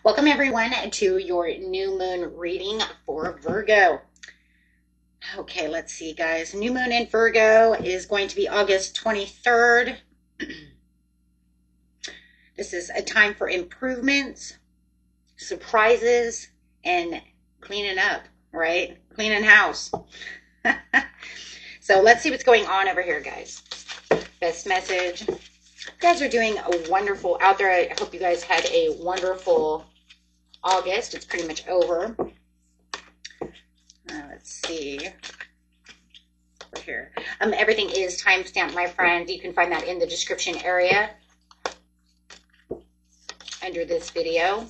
Welcome everyone to your new moon reading for Virgo. Okay, let's see guys. New moon in Virgo is going to be August 23rd. This is a time for improvements, surprises, and cleaning up, right? Cleaning house. So let's see what's going on over here, guys. Best message. You guys are doing a wonderful out there. I hope you guys had a wonderful August. It's pretty much over. Let's see. Over here. Everything is timestamped, my friend. You can find that in the description area under this video.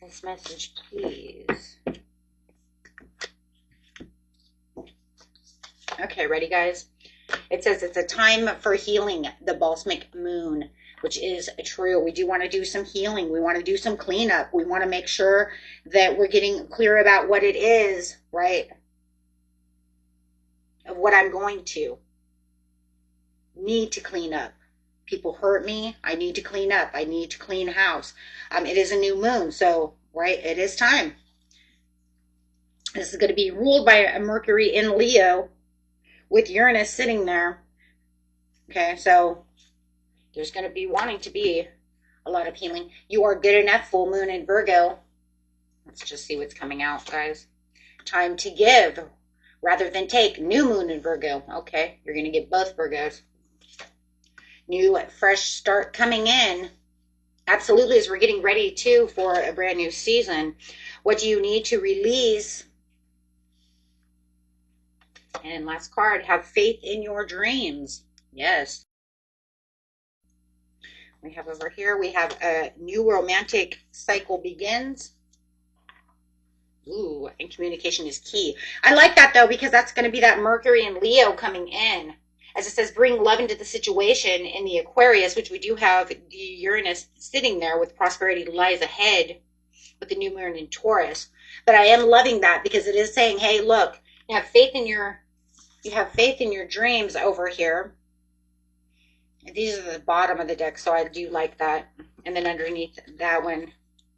This message, please. Okay, ready, guys? It says it's a time for healing, the balsamic moon, which is true. We do want to do some healing. We want to do some cleanup. We want to make sure that we're getting clear about what it is, right? Of what I'm going to need to clean up. People hurt me. I need to clean up. I need to clean house. It is a new moon, so, right, it is time. This is going to be ruled by a Mercury in Leo with Uranus sitting there. Okay, so there's going to be wanting to be a lot of healing. You are good enough, full moon in Virgo. Let's just see what's coming out, guys. Time to give rather than take. New moon in Virgo. Okay, you're going to get both Virgos. New, fresh start coming in. Absolutely, as we're getting ready, too, for a brand new season. What do you need to release? And last card, have faith in your dreams. Yes. We have over here, we have a new romantic cycle begins. Ooh, and communication is key. I like that, though, because that's going to be that Mercury and Leo coming in. As it says, bring love into the situation in the Aquarius, which we do have the Uranus sitting there with prosperity lies ahead with the new moon in Taurus. But I am loving that because it is saying, hey, look, you have faith in your dreams over here. These are the bottom of the deck, so I do like that. And then underneath that one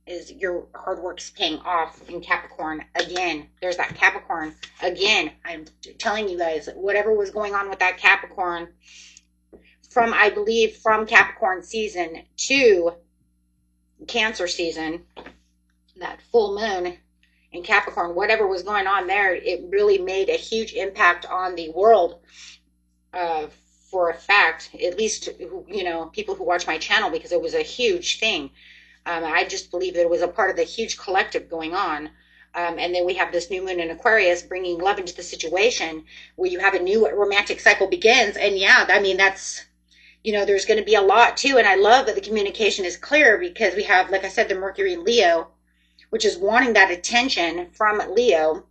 is your hard work's paying off in Capricorn. Again, there's that Capricorn. Again, I'm telling you guys, whatever was going on with that Capricorn from, I believe, from Capricorn season to Cancer season, that full moon in Capricorn, whatever was going on there, it really made a huge impact on the world. For a fact, at least, you know, people who watch my channel, because it was a huge thing. I just believe that it was a part of the huge collective going on. And then we have this new moon in Aquarius bringing love into the situation where you have a new romantic cycle begins. And yeah, I mean, that's, you know, there's going to be a lot too. And I love that the communication is clear because we have, like I said, the Mercury in Leo, which is wanting that attention from Leo.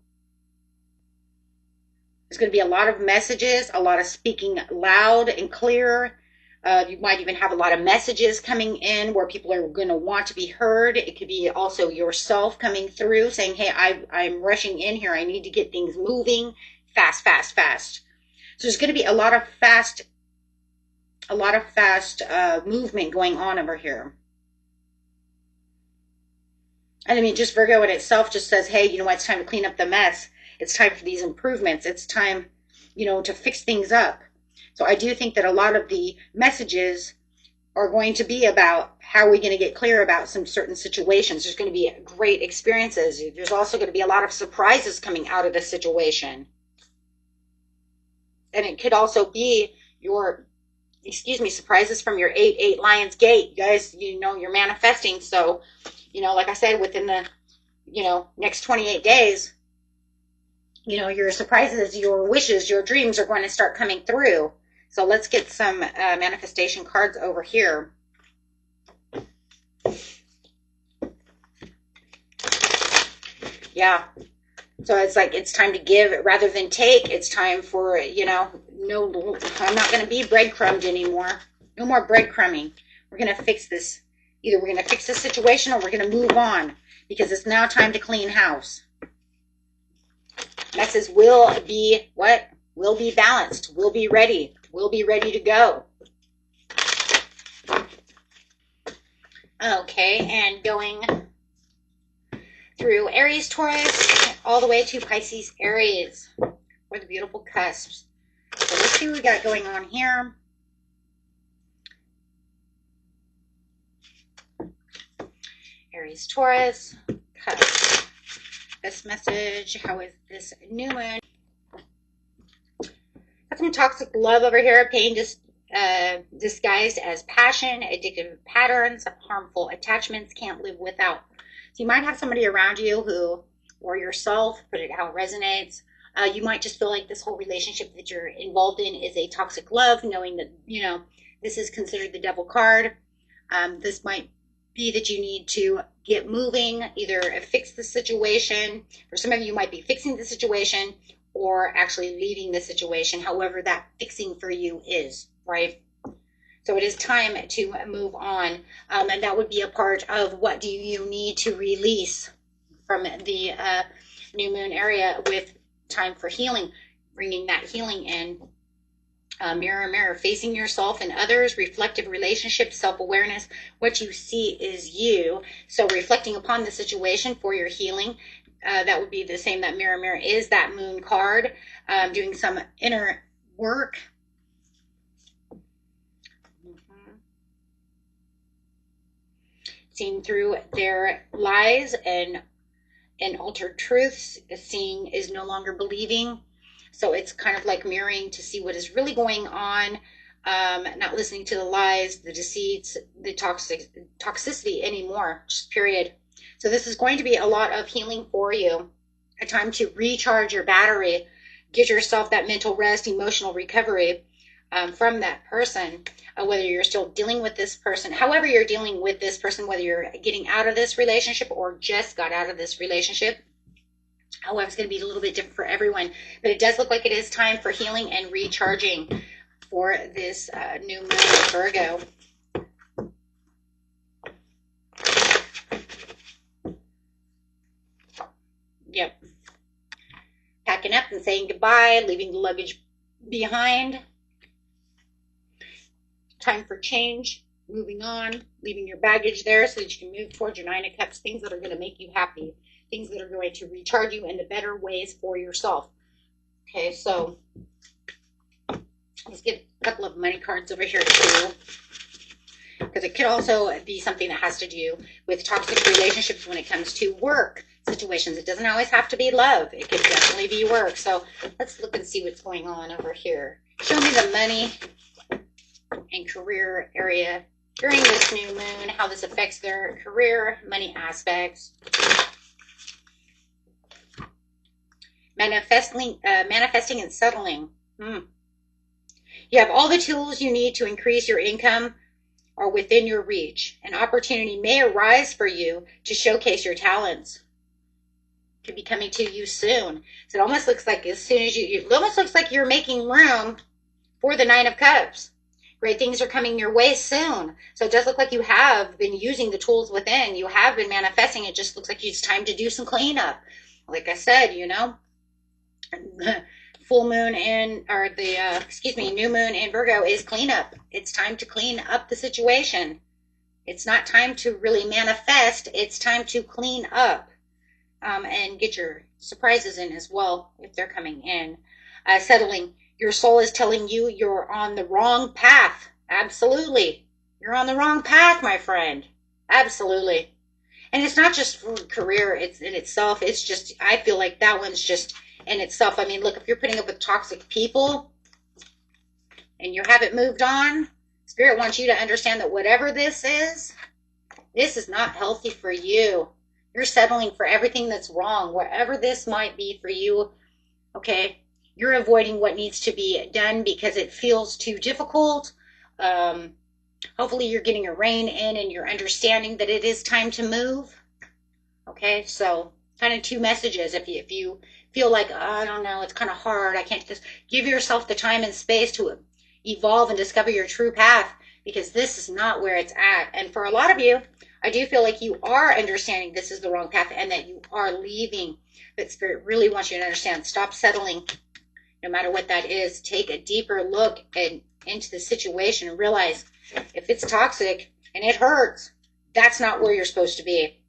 There's going to be a lot of messages, a lot of speaking loud and clear. You might even have a lot of messages coming in where people are going to want to be heard. It could be also yourself coming through saying, hey, I'm rushing in here. I need to get things moving fast, fast, fast. So there's going to be a lot of fast movement going on over here. And I mean, just Virgo in itself just says, hey, you know what? It's time to clean up the mess. It's time for these improvements. It's time, you know, to fix things up. So I do think that a lot of the messages are going to be about how are we going to get clear about some certain situations. There's going to be great experiences. There's also going to be a lot of surprises coming out of this situation. And it could also be your, surprises from your 8-8 Lion's Gate. You guys, you know, you're manifesting. So, you know, like I said, within the, you know, next 28 days, you know, your surprises, your wishes, your dreams are going to start coming through. So let's get some manifestation cards over here. Yeah. So it's like, it's time to give rather than take. It's time for, you know, no, I'm not going to be breadcrumbed anymore. No more breadcrumbing. We're going to fix this. Either we're going to fix this situation or we're going to move on. because it's now time to clean house. That says will be what? Will be balanced. Will be ready. Will be ready to go. Okay, and going through Aries, Taurus, all the way to Pisces, Aries, for the beautiful cusps. So let's see what we got going on here. Aries, Taurus, cusp. This message, how is this new moon? Got some toxic love over here, pain disguised as passion, addictive patterns, harmful attachments, can't live without. So you might have somebody around you who, or yourself, put it how it resonates. You might just feel like this whole relationship that you're involved in is a toxic love, knowing that, you know, this is considered the devil card. This might be that you need to get moving, either fix the situation. For some of you might be fixing the situation or actually leaving the situation, however that fixing for you is, right? So it is time to move on. And that would be a part of what do you need to release from the new moon area with time for healing, bringing that healing in. Mirror, mirror, facing yourself and others, reflective relationships, self-awareness. What you see is you. So reflecting upon the situation for your healing. That would be the same that mirror, mirror is that moon card. Doing some inner work. Seeing through their lies and altered truths. Seeing is no longer believing. So it's kind of like mirroring to see what is really going on, not listening to the lies, the deceits, the toxicity anymore, just period. So this is going to be a lot of healing for you, a time to recharge your battery, get yourself that mental rest, emotional recovery from that person, whether you're still dealing with this person, however you're dealing with this person, whether you're getting out of this relationship or just got out of this relationship. However, it's going to be a little bit different for everyone, but it does look like it is time for healing and recharging for this new moon in Virgo. Yep. Packing up and saying goodbye, leaving the luggage behind. Time for change, moving on, leaving your baggage there so that you can move towards your Nine of Cups, things that are going to make you happy. Things that are going to recharge you in the better ways for yourself. Okay, so let's get a couple of money cards over here too, because it could also be something that has to do with toxic relationships when it comes to work situations. It doesn't always have to be love. It could definitely be work. So let's look and see what's going on over here. Show me the money and career area during this new moon, how this affects their career, money aspects. Manifesting and settling. You have all the tools you need to increase your income are within your reach. An opportunity may arise for you to showcase your talents. Could be coming to you soon. So it almost looks like as soon as it almost looks like you're making room for the Nine of Cups. Great things are coming your way soon. So it does look like you have been using the tools within. You have been manifesting. It just looks like it's time to do some cleanup. Like I said, you know, full moon in, or the, new moon in Virgo is cleanup. It's time to clean up the situation. It's not time to really manifest. It's time to clean up and get your surprises in as well if they're coming in. Settling. Your soul is telling you you're on the wrong path. Absolutely. You're on the wrong path, my friend. Absolutely. And it's not just for career, it's in itself. It's just, I feel like that one's just in itself. I mean, look, if you're putting up with toxic people and you haven't moved on, Spirit wants you to understand that whatever this is not healthy for you. You're settling for everything that's wrong, whatever this might be for you. Okay. You're avoiding what needs to be done because it feels too difficult. Hopefully you're getting a rein in and you're understanding that it is time to move. Okay, so kind of two messages. If you feel like, oh, I don't know, it's kind of hard, I can't, just give yourself the time and space to evolve and discover your true path, because this is not where it's at. And for a lot of you, I do feel like you are understanding this is the wrong path and that you are leaving. But Spirit really wants you to understand. Stop settling, no matter what that is. Take a deeper look into the situation and realize if it's toxic and it hurts, that's not where you're supposed to be.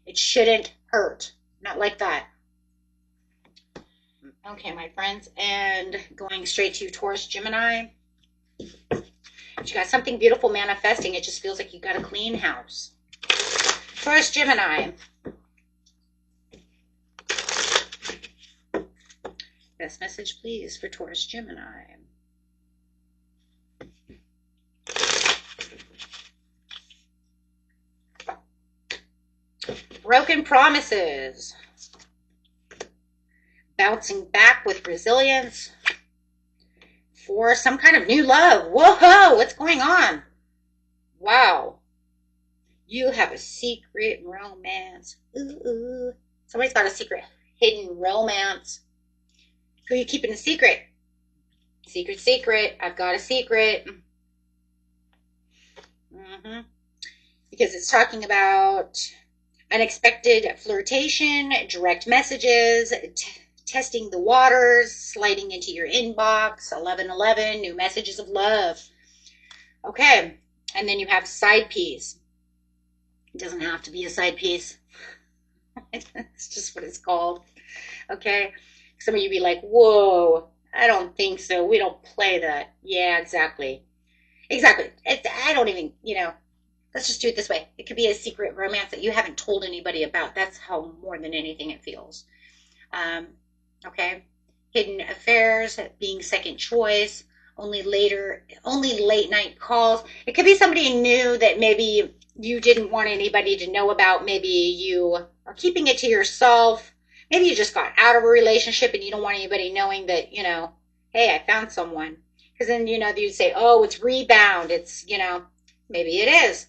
It shouldn't hurt. Not like that. Okay, my friends, and going straight to Taurus, Gemini. You got something beautiful manifesting. It just feels like you got a clean house. Taurus, Gemini. Best message, please, for Taurus, Gemini. Broken promises. Bouncing back with resilience for some kind of new love. Whoa, what's going on? Wow. You have a secret romance. Ooh. Somebody's got a secret hidden romance. Who are you keeping a secret? Secret, secret. I've got a secret. Because it's talking about unexpected flirtation, direct messages, testing the waters, sliding into your inbox, 1111, new messages of love. Okay, and then you have side piece. It doesn't have to be a side piece. It's just what it's called. Okay, some of you be like, whoa, I don't think so. We don't play that. Yeah, exactly. Exactly. I don't even, let's just do it this way. It could be a secret romance that you haven't told anybody about. That's how more than anything it feels. Okay. Hidden affairs, being second choice, only late night calls. It could be somebody new that maybe you didn't want anybody to know about. Maybe you are keeping it to yourself. Maybe you just got out of a relationship and you don't want anybody knowing that, hey, I found someone. Because then, you'd say, oh, it's rebound. It's, maybe it is.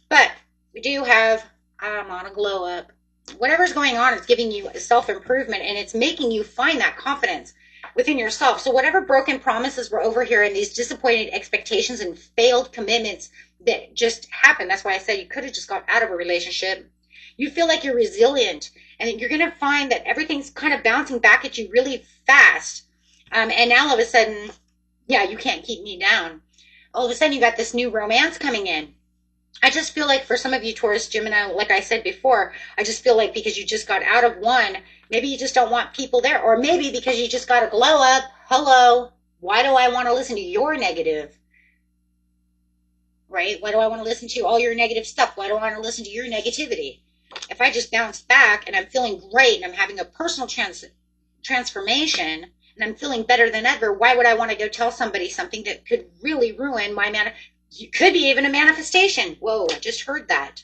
But we do have, I'm on a glow up. Whatever's going on is giving you self-improvement, and it's making you find that confidence within yourself. So whatever broken promises were over here and these disappointed expectations and failed commitments that just happened, that's why I said you could have just got out of a relationship. You feel like you're resilient, and you're going to find that everything's kind of bouncing back at you really fast. And now all of a sudden, yeah, you can't keep me down. All of a sudden, you got this new romance coming in. I just feel like for some of you Taurus, Gemini, like I said before, I just feel like because you just got out of one, maybe you just don't want people there. Or maybe because you just got a glow up. Hello, why do I want to listen to your negative? Right? Why do I want to listen to all your negative stuff? Why do I want to listen to your negativity? If I just bounce back and I'm feeling great and I'm having a personal transformation and I'm feeling better than ever, why would I want to go tell somebody something that could really ruin my You could be even a manifestation. Whoa, I just heard that.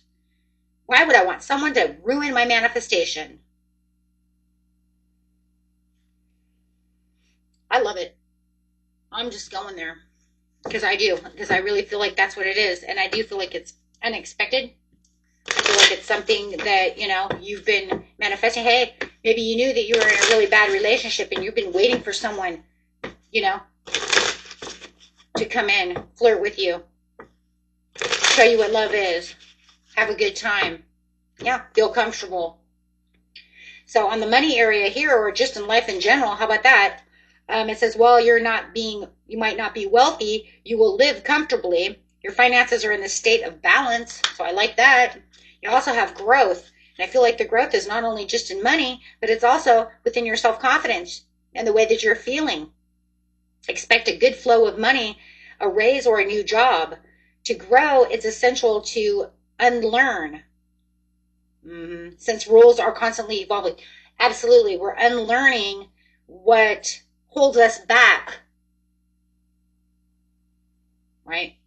Why would I want someone to ruin my manifestation? I love it. I'm just going there. Because I do. Because I really feel like that's what it is. And I do feel like it's unexpected. I feel like it's something that, you've been manifesting. Hey, maybe you knew that you were in a really bad relationship and you've been waiting for someone, to come in, flirt with you. Show you what love is. Have a good time. Yeah, feel comfortable. So on the money area here, or just in life in general, how about that? It says, well, you might not be wealthy. You will live comfortably. Your finances are in the state of balance. So I like that. You also have growth. And I feel like the growth is not only just in money, but it's also within your self-confidence and the way that you're feeling. Expect a good flow of money, a raise or a new job. To grow, it's essential to unlearn. Since rules are constantly evolving. Absolutely, we're unlearning what holds us back. Right?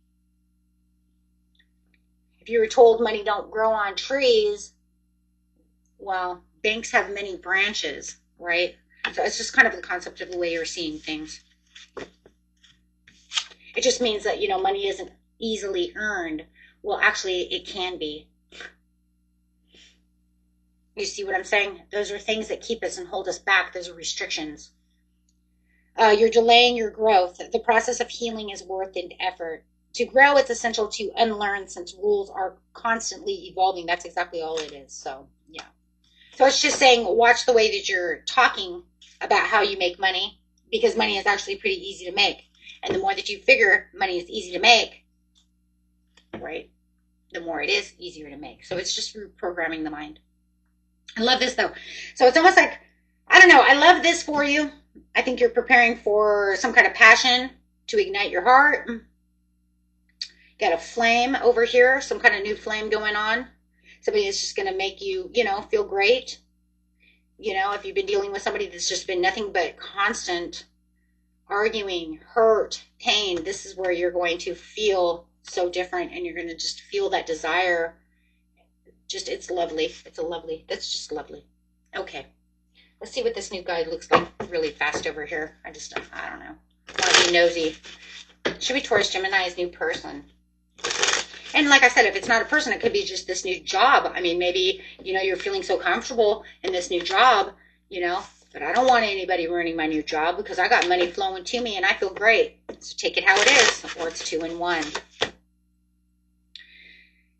If you were told money don't grow on trees, well, banks have many branches, right? So it's just kind of the concept of the way you're seeing things. It just means that, money isn't easily earned. Well, actually, it can be. You see what I'm saying? Those are things that keep us and hold us back. Those are restrictions. You're delaying your growth. The process of healing is worth an effort. To grow, it's essential to unlearn since rules are constantly evolving. That's exactly all it is. So, yeah. So it's just saying, watch the way that you're talking about how you make money, because money is actually pretty easy to make. And the more that you figure money is easy to make, right, the more it is easier to make. So it's just reprogramming the mind. I love this, though. So it's almost like, I don't know, I love this for you. I think you're preparing for some kind of passion to ignite your heart. Got a flame over here, some kind of new flame going on. Somebody that's just going to make you, you know, feel great. You know, if you've been dealing with somebody that's just been nothing but constant arguing, hurt, pain, this is where you're going to feel so different, and you're going to just feel that desire. Just, it's lovely. It's a lovely, that's just lovely. Okay. Let's see what this new guy looks like really fast over here. I don't know. I want to be nosy. Should be Taurus Gemini's new person. And like I said, if it's not a person, it could be just this new job. I mean, maybe, you know, you're feeling so comfortable in this new job, you know, but I don't want anybody ruining my new job because I got money flowing to me and I feel great. So take it how it is, or it's 2 in 1.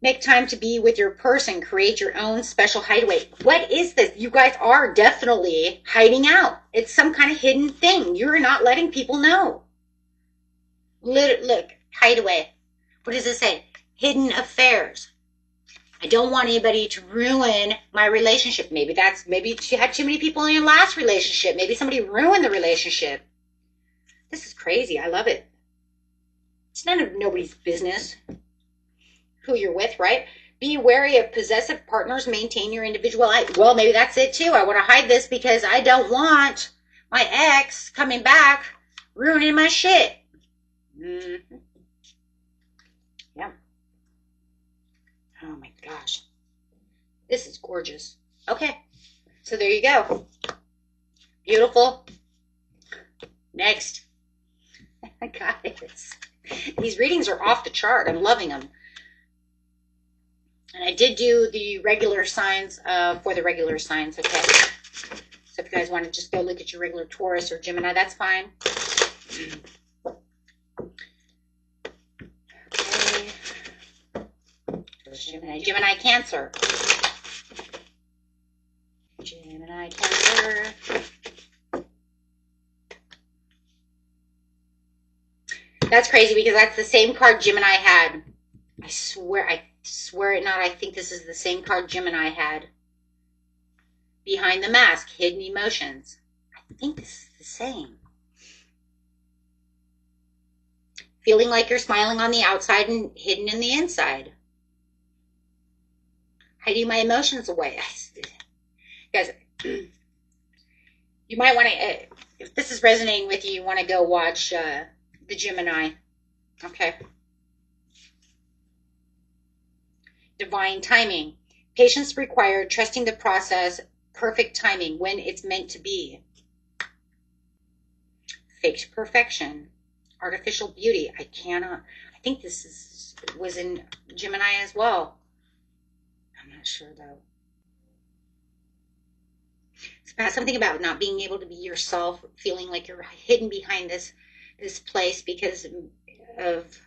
Make time to be with your person. Create your own special hideaway. What is this? You guys are definitely hiding out. It's some kind of hidden thing. You're not letting people know. Look, hideaway. What does it say? Hidden affairs. I don't want anybody to ruin my relationship. Maybe you had too many people in your last relationship. Maybe somebody ruined the relationship. This is crazy. I love it. It's none of nobody's business who you're with, right? Be wary of possessive partners. Maintain your individuality. Well, maybe that's it too. I want to hide this because I don't want my ex coming back ruining my shit. Mm-hmm. Yeah. Oh my gosh. This is gorgeous. Okay. So there you go. Beautiful. Next. Guys, these readings are off the chart. I'm loving them. And I did do the regular signs for the regular signs, okay? So if you guys want to just go look at your regular Taurus or Gemini, that's fine. Okay. Gemini, Cancer. Gemini, Cancer. That's crazy because that's the same card Gemini had. I swear it not. I think this is the same card Gemini had. Behind the mask, hidden emotions. I think this is the same. Feeling like you're smiling on the outside and hidden in the inside. Hiding my emotions away. Guys, you might want to, if this is resonating with you, you want to go watch the Gemini. Okay. Divine timing. Patience required, trusting the process, perfect timing when it's meant to be. Faked perfection. Artificial beauty. I think this was in Gemini as well. I'm not sure though. It's about something about not being able to be yourself, feeling like you're hidden behind this place because of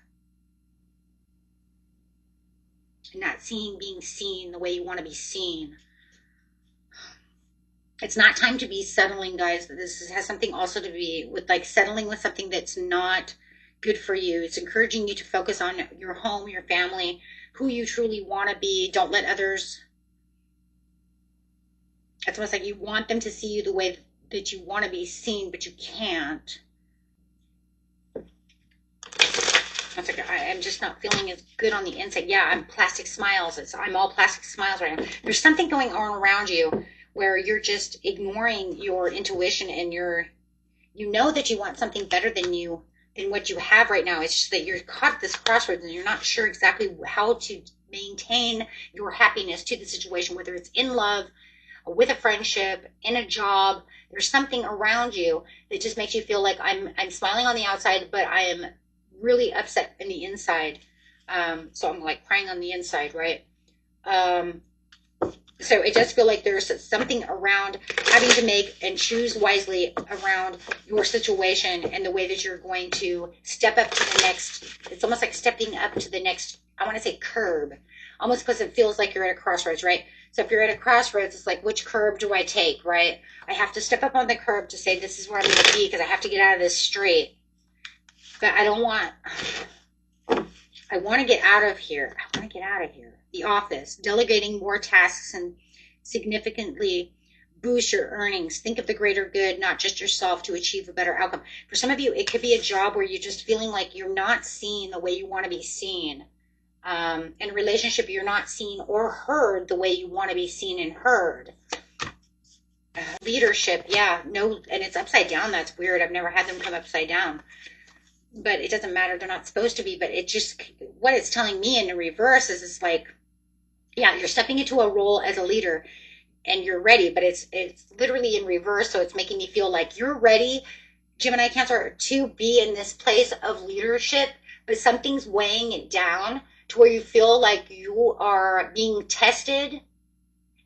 not being seen the way you want to be seen. It's not time to be settling, guys. This has something also to be with, like, settling with something that's not good for you. It's encouraging you to focus on your home, your family, who you truly want to be. Don't let others. It's almost like you want them to see you the way that you want to be seen, but you can't. It's like I'm just not feeling as good on the inside. Yeah, I'm plastic smiles. I'm all plastic smiles right now. There's something going on around you where you're just ignoring your intuition, and you know that you want something better than what you have right now. It's just that you're caught at this crossroads and you're not sure exactly how to maintain your happiness to the situation, whether it's in love, with a friendship, in a job. There's something around you that just makes you feel like I'm smiling on the outside, but I am really upset in the inside. So I'm like crying on the inside, right? So it does feel like there's something around having to make and choose wisely around your situation and the way that you're going to step up to the next. It's almost like stepping up to the next, I want to say curb, almost because it feels like you're at a crossroads, right? So if you're at a crossroads, it's like, which curb do I take, right? I have to step up on the curb to say, this is where I'm going to be because I have to get out of this street. But I don't want, I want to get out of here. I want to get out of here. The office, delegating more tasks and significantly boost your earnings. Think of the greater good, not just yourself, to achieve a better outcome. For some of you, it could be a job where you're just feeling like you're not seen the way you want to be seen. In a relationship, you're not seen or heard the way you want to be seen and heard. Leadership, yeah, no, and it's upside down. That's weird. I've never had them come upside down. But it doesn't matter. They're not supposed to be. But it just, what it's telling me in the reverse is it's like, yeah, you're stepping into a role as a leader and you're ready, but it's literally in reverse. So it's making me feel like you're ready, Gemini, Cancer, to be in this place of leadership, but something's weighing it down to where you feel like you are being tested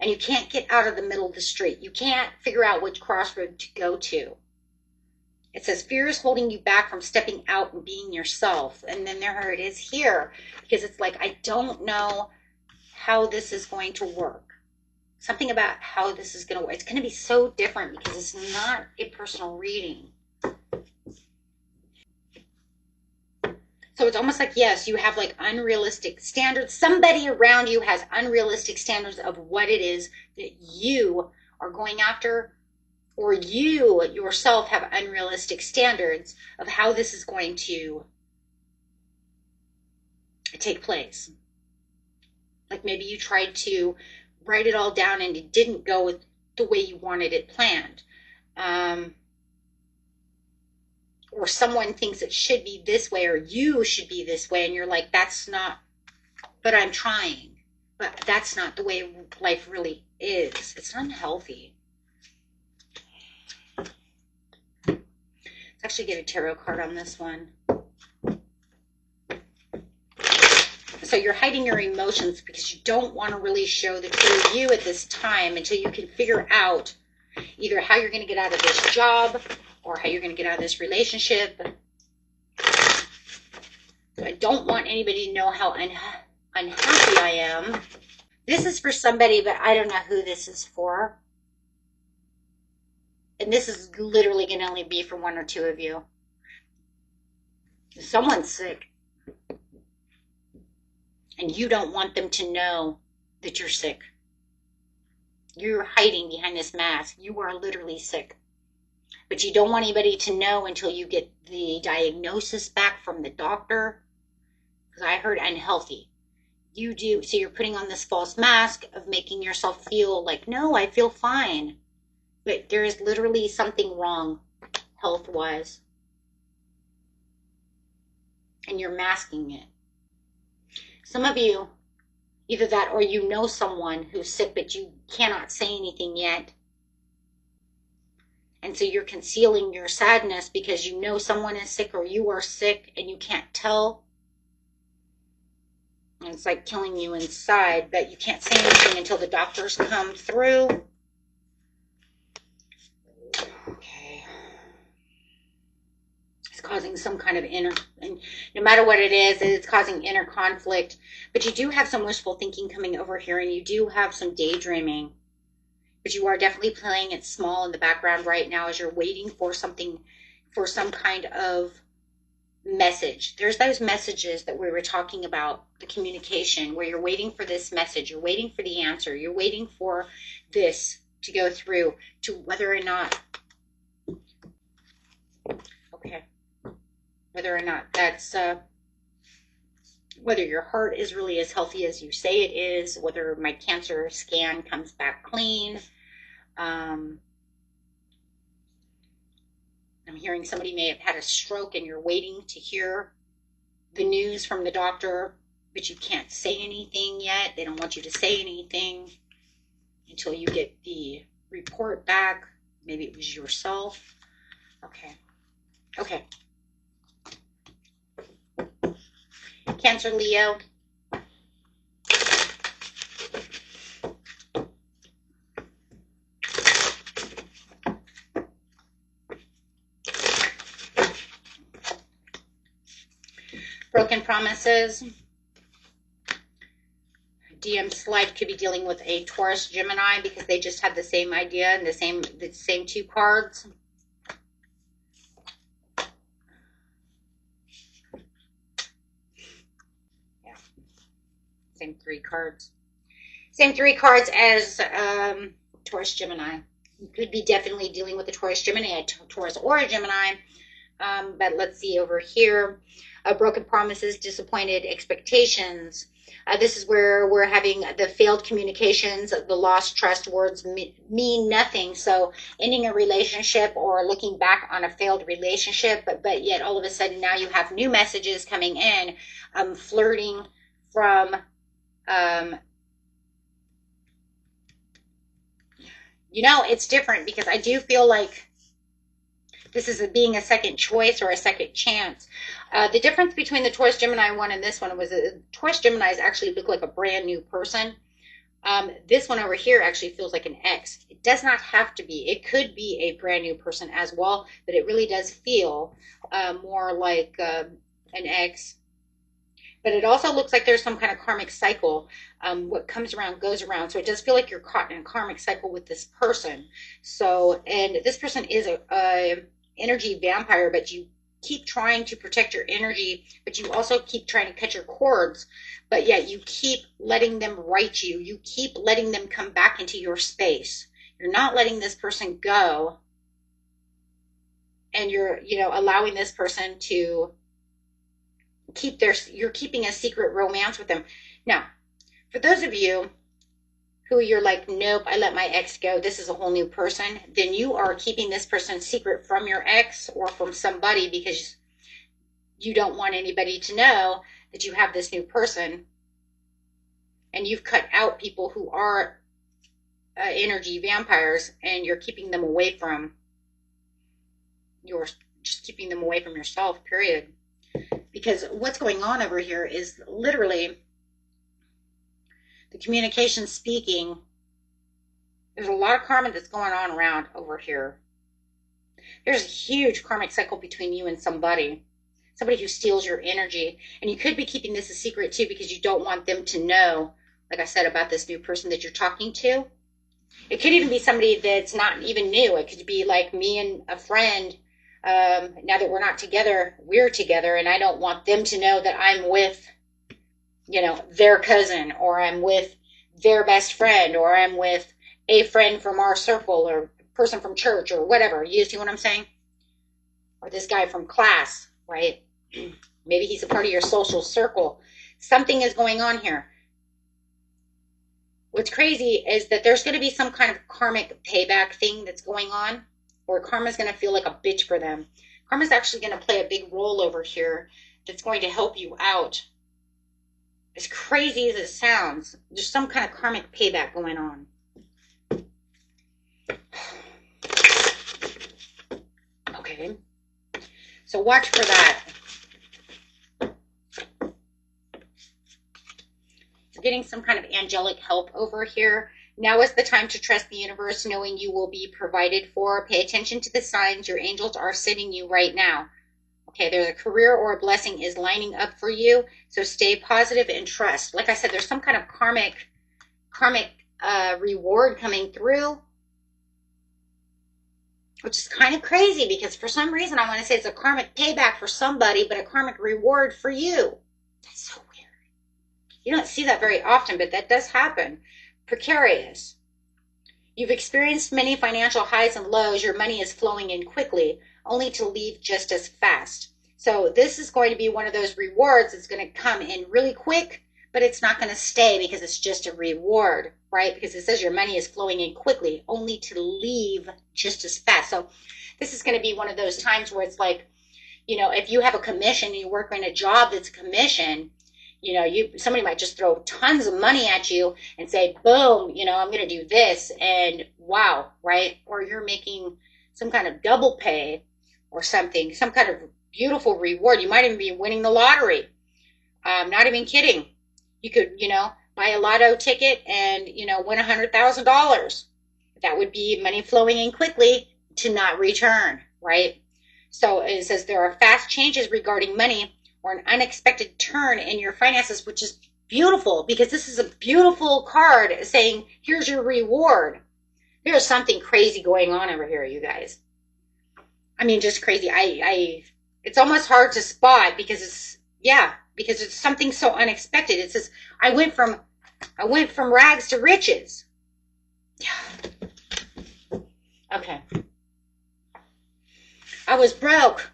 and you can't get out of the middle of the street. You can't figure out which crossroad to go to. It says fear is holding you back from stepping out and being yourself. And then there it is here, because it's like, I don't know how this is going to work. Something about how this is going to work. It's going to be so different because it's not a personal reading. So it's almost like, yes, you have like unrealistic standards. Somebody around you has unrealistic standards of what it is that you are going after, or you yourself have unrealistic standards of how this is going to take place. Like maybe you tried to write it all down and it didn't go with the way you wanted it planned. Or someone thinks it should be this way, or you should be this way, and you're like, that's not, but I'm trying. But that's not the way life really is. It's unhealthy. Let's actually get a tarot card on this one. So you're hiding your emotions because you don't want to really show the true you at this time until you can figure out either how you're going to get out of this job or how you're going to get out of this relationship. I don't want anybody to know how unhappy I am. This is for somebody, but I don't know who this is for. And this is literally going to only be for one or two of you. Someone's sick. And you don't want them to know that you're sick. You're hiding behind this mask. You are literally sick. But you don't want anybody to know until you get the diagnosis back from the doctor. Because I heard unhealthy. You do. So you're putting on this false mask of making yourself feel like, no, I feel fine. But there is literally something wrong health-wise. And you're masking it. Some of you, either that or you know someone who's sick, but you cannot say anything yet. And so you're concealing your sadness because you know someone is sick or you are sick and you can't tell. And it's like killing you inside, but you can't say anything until the doctors come through. Okay. It's causing some kind of inner, and no matter what it is, it's causing inner conflict. But you do have some wishful thinking coming over here, and you do have some daydreaming. But you are definitely playing it small in the background right now as you're waiting for something, for some kind of message. There's those messages that we were talking about, the communication, where you're waiting for this message, you're waiting for the answer, you're waiting for this to go through to whether or not, okay, whether or not that's, whether your heart is really as healthy as you say it is, whether my cancer scan comes back clean. I'm hearing somebody may have had a stroke and you're waiting to hear the news from the doctor, but you can't say anything yet. They don't want you to say anything until you get the report back. Maybe it was yourself. Okay. Okay. Cancer, Leo. broken promises. DM slide could be dealing with a Taurus Gemini because they just had the same idea and the same two cards. Yeah, same three cards. Same three cards as Taurus Gemini. You could be definitely dealing with a Taurus Gemini, a Taurus or a Gemini. But let's see over here. Broken promises, disappointed expectations. This is where we're having the failed communications, the lost trust. Words mean nothing. So ending a relationship or looking back on a failed relationship, but yet all of a sudden now you have new messages coming in, flirting from, you know, it's different because I do feel like this is being a second choice or a second chance. The difference between the Taurus Gemini one and this one was Taurus Geminis actually look like a brand new person. This one over here actually feels like an ex. It does not have to be. It could be a brand new person as well, but it really does feel more like an ex. But it also looks like there's some kind of karmic cycle. What comes around goes around. So it does feel like you're caught in a karmic cycle with this person. So, and this person is a energy vampire, but you keep trying to protect your energy, but you also keep trying to cut your cords, but yet you keep letting them write you. You keep letting them come back into your space. You're not letting this person go. And you're, you know, allowing this person to keep you're keeping a secret romance with them. Now, for those of you who you're like, nope, I let my ex go, this is a whole new person, then you are keeping this person secret from your ex or from somebody because you don't want anybody to know that you have this new person. And you've cut out people who are energy vampires, and you're keeping them away from, you're just keeping them away from yourself, period. Because what's going on over here is literally the communication speaking. There's a lot of karma that's going on around over here. There's a huge karmic cycle between you and somebody who steals your energy. And you could be keeping this a secret too because you don't want them to know, like I said, about this new person that you're talking to. It could even be somebody that's not even new. It could be like me and a friend. Now that we're not together, we're together, and I don't want them to know that I'm with, you know, their cousin, or I'm with their best friend, or I'm with a friend from our circle, or a person from church, or whatever. You see what I'm saying? Or this guy from class, right? Maybe he's a part of your social circle. Something is going on here. What's crazy is that there's going to be some kind of karmic payback thing that's going on, or karma's going to feel like a bitch for them. Karma's actually going to play a big role over here that's going to help you out. As crazy as it sounds, there's some kind of karmic payback going on. Okay. So watch for that. You're getting some kind of angelic help over here. Now is the time to trust the universe, knowing you will be provided for. Pay attention to the signs your angels are sending you right now. Okay, there's a career or a blessing is lining up for you, so stay positive and trust. Like I said, there's some kind of karmic reward coming through, which is kind of crazy because for some reason I want to say it's a karmic payback for somebody, but a karmic reward for you. That's so weird. You don't see that very often, but that does happen. Precarious. You've experienced many financial highs and lows. Your money is flowing in quickly, only to leave just as fast. So this is going to be one of those rewards that's going to come in really quick, but it's not going to stay because it's just a reward, right? Because it says your money is flowing in quickly, only to leave just as fast. So this is going to be one of those times where it's like, you know, if you have a commission and you work in a job that's a commission, you know, somebody might just throw tons of money at you and say, boom, you know, I'm going to do this, and wow, right? Or you're making some kind of double pay or something, some kind of beautiful reward. You might even be winning the lottery. Not even kidding. You could, you know, buy a lotto ticket and, you know, win $100,000. That would be money flowing in quickly to not return, right? So it says there are fast changes regarding money. or an unexpected turn in your finances, which is beautiful because this is a beautiful card saying, here's your reward. There's something crazy going on over here, you guys. I mean, just crazy. It's almost hard to spot because it's something so unexpected. It says, I went from rags to riches. Okay. I was broke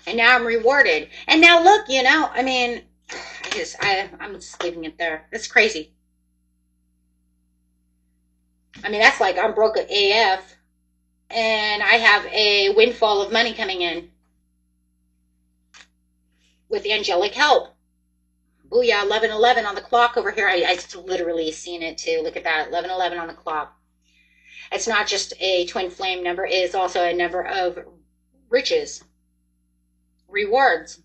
and now I'm rewarded. And now look, you know, I mean, I'm just leaving it there. That's crazy. I mean, that's like I'm broke at AF and I have a windfall of money coming in with the angelic help. Booyah, 11:11 on the clock over here. I literally seen it too. Look at that, 11:11 on the clock. It's not just a twin flame number. It is also a number of riches, rewards,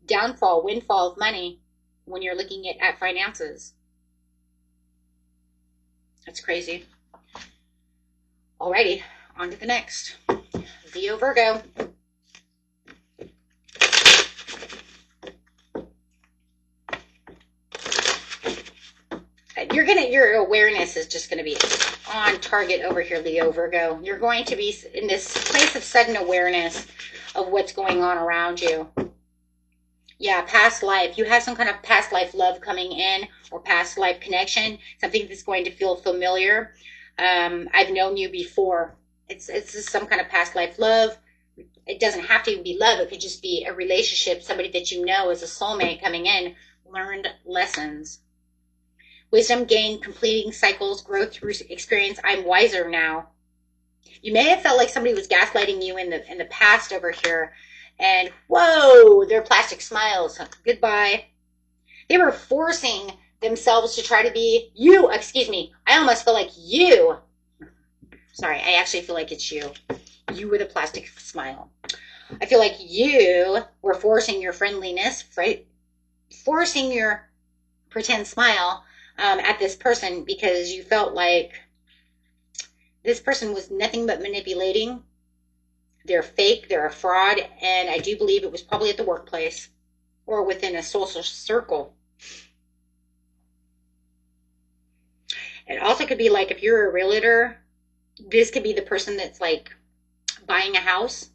downfall, windfall of money when you're looking at finances. That's crazy. Alrighty, on to the next. Leo, Virgo. Your awareness is just gonna be on target over here, Leo, Virgo. You're going to be in this place of sudden awareness of what's going on around you. Yeah, past life. You have some kind of past life love coming in or past life connection, something that's going to feel familiar. I've known you before. It's just some kind of past life love. It doesn't have to even be love. It could just be a relationship, somebody that you know is a soulmate coming in, learned lessons. Wisdom gained, completing cycles, growth through experience. I'm wiser now. You may have felt like somebody was gaslighting you in the past over here. And whoa, their plastic smiles. Goodbye. They were forcing themselves to try to be you. Excuse me. I almost feel like you. Sorry, I actually feel like it's you. You with a plastic smile. I feel like you were forcing your friendliness, right? Forcing your pretend smile at this person because you felt like this person was nothing but manipulating. They're fake, they're a fraud, and I do believe it was probably at the workplace or within a social circle. It also could be like if you're a realtor, this could be the person that's like buying a house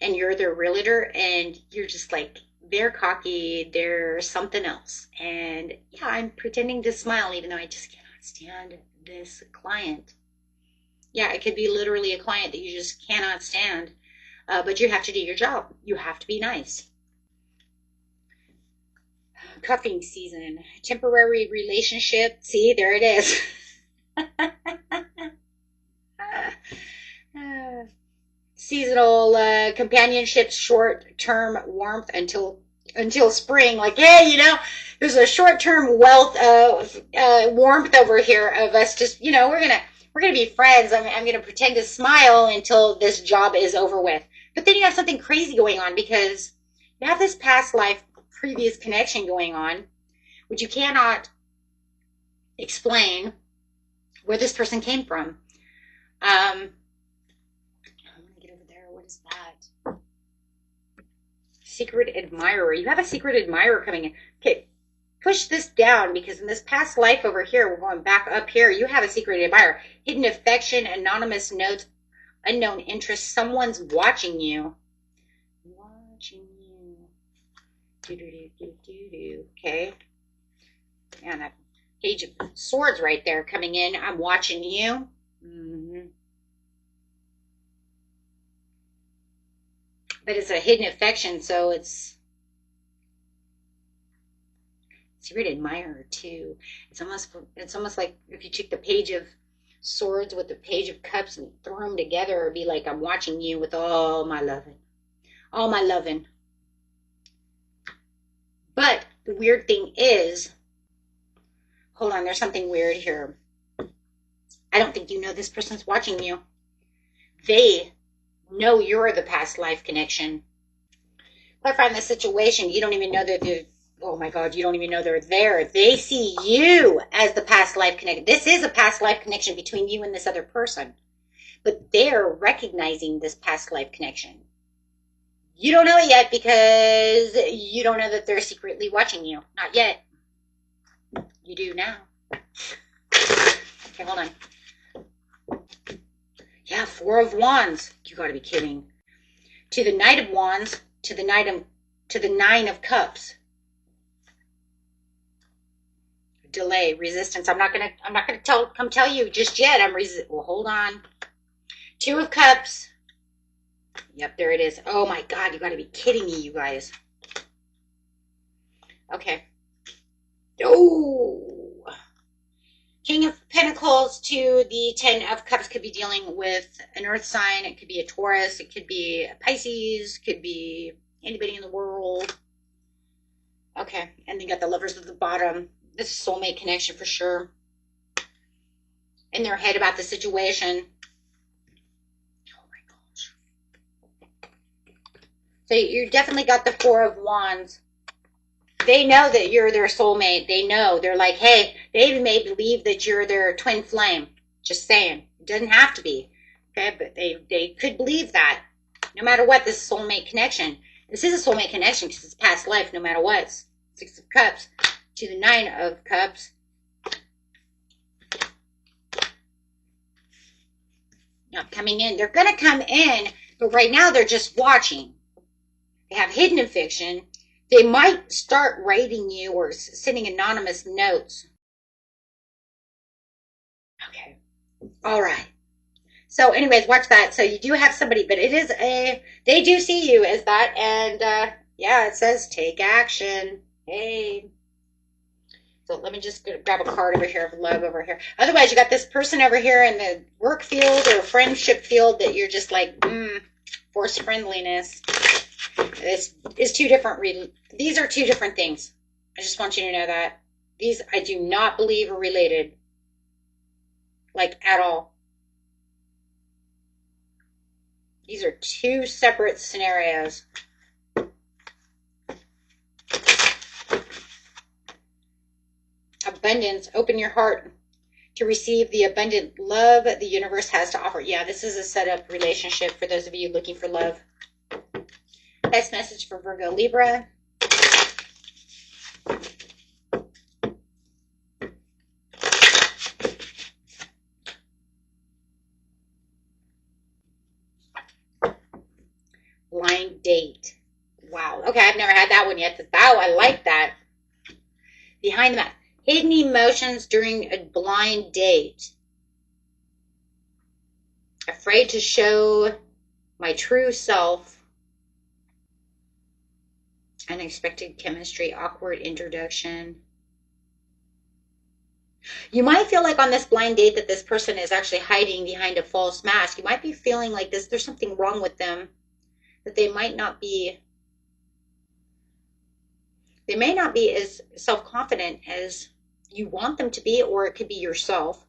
and you're their realtor and you're just like, they're cocky, they're something else. And yeah, I'm pretending to smile even though I just cannot stand this client. Yeah, it could be literally a client that you just cannot stand. But you have to do your job. You have to be nice. Cuffing season. Temporary relationship. See, there it is. Seasonal companionship, short-term warmth until spring. Like, yeah, you know, there's a short-term wealth of warmth over here of us just, you know, we're gonna be friends. I'm gonna pretend to smile until this job is over with. But then you have something crazy going on because you have this past life, previous connection going on, which you cannot explain where this person came from. I'm gonna get over there. What is that? Secret admirer. You have a secret admirer coming in. Okay, push this down because in this past life over here, we're going back up here, you have a secret admirer. Hidden affection, anonymous notes, unknown interest. Someone's watching you. Watching you. Okay. And that page of swords right there coming in. I'm watching you. But it's a hidden affection, so it's secret admirer too. It's almost like if you took the page of swords with the page of cups and throw them together, it'd be like I'm watching you with all my loving. All my loving. But the weird thing is, hold on, there's something weird here. I don't think you know this person's watching you. They know you're the past life connection. Clarifying the situation, you don't even know that they're, oh my God, you don't even know they're there. They see you as the past life connection. This is a past life connection between you and this other person. But they're recognizing this past life connection. You don't know it yet because you don't know that they're secretly watching you. Not yet. You do now. Okay, hold on. Yeah, Four of Wands. You gotta be kidding. To the Knight of Wands, to the Nine of Cups. Delay, resistance. I'm not gonna come tell you just yet. Well, hold on. Two of Cups. Yep, there it is. Oh my God, you gotta be kidding me, you guys. Okay. Oh. King of Pentacles to the Ten of Cups could be dealing with an earth sign. It could be a Taurus. It could be a Pisces. Could be anybody in the world. Okay, and then you got the Lovers at the bottom. This is soulmate connection for sure. In their head about the situation. Oh my gosh. So you definitely got the Four of Wands. They know that you're their soulmate. They know. They're like, hey, they even may believe that you're their twin flame. Just saying. It doesn't have to be. Okay, but they could believe that. No matter what, this is soulmate connection. This is a soulmate connection because it's past life no matter what. Six of Cups to the Nine of Cups. Now coming in. They're going to come in, but right now they're just watching. They have hidden affection. They might start writing you or sending anonymous notes. Okay. All right. So anyways, watch that. So you do have somebody, but it is they do see you as that. And yeah, it says take action. Hey. So let me just grab a card over here of love over here. Otherwise, you got this person over here in the work field or friendship field that you're just like, forced friendliness. This is two different these are two different things. I just want you to know that. These I do not believe are related. Like at all. These are two separate scenarios. Abundance. Open your heart to receive the abundant love the universe has to offer. Yeah, this is a set-up relationship for those of you looking for love. Next message for Virgo, Libra. Blind date. Wow. Okay, I've never had that one yet. Oh, I like that. Behind the mask. Hidden emotions during a blind date. Afraid to show my true self. Unexpected chemistry, awkward introduction. You might feel like on this blind date that this person is actually hiding behind a false mask. You might be feeling like there's something wrong with them, that they may not be as self-confident as you want them to be, or it could be yourself.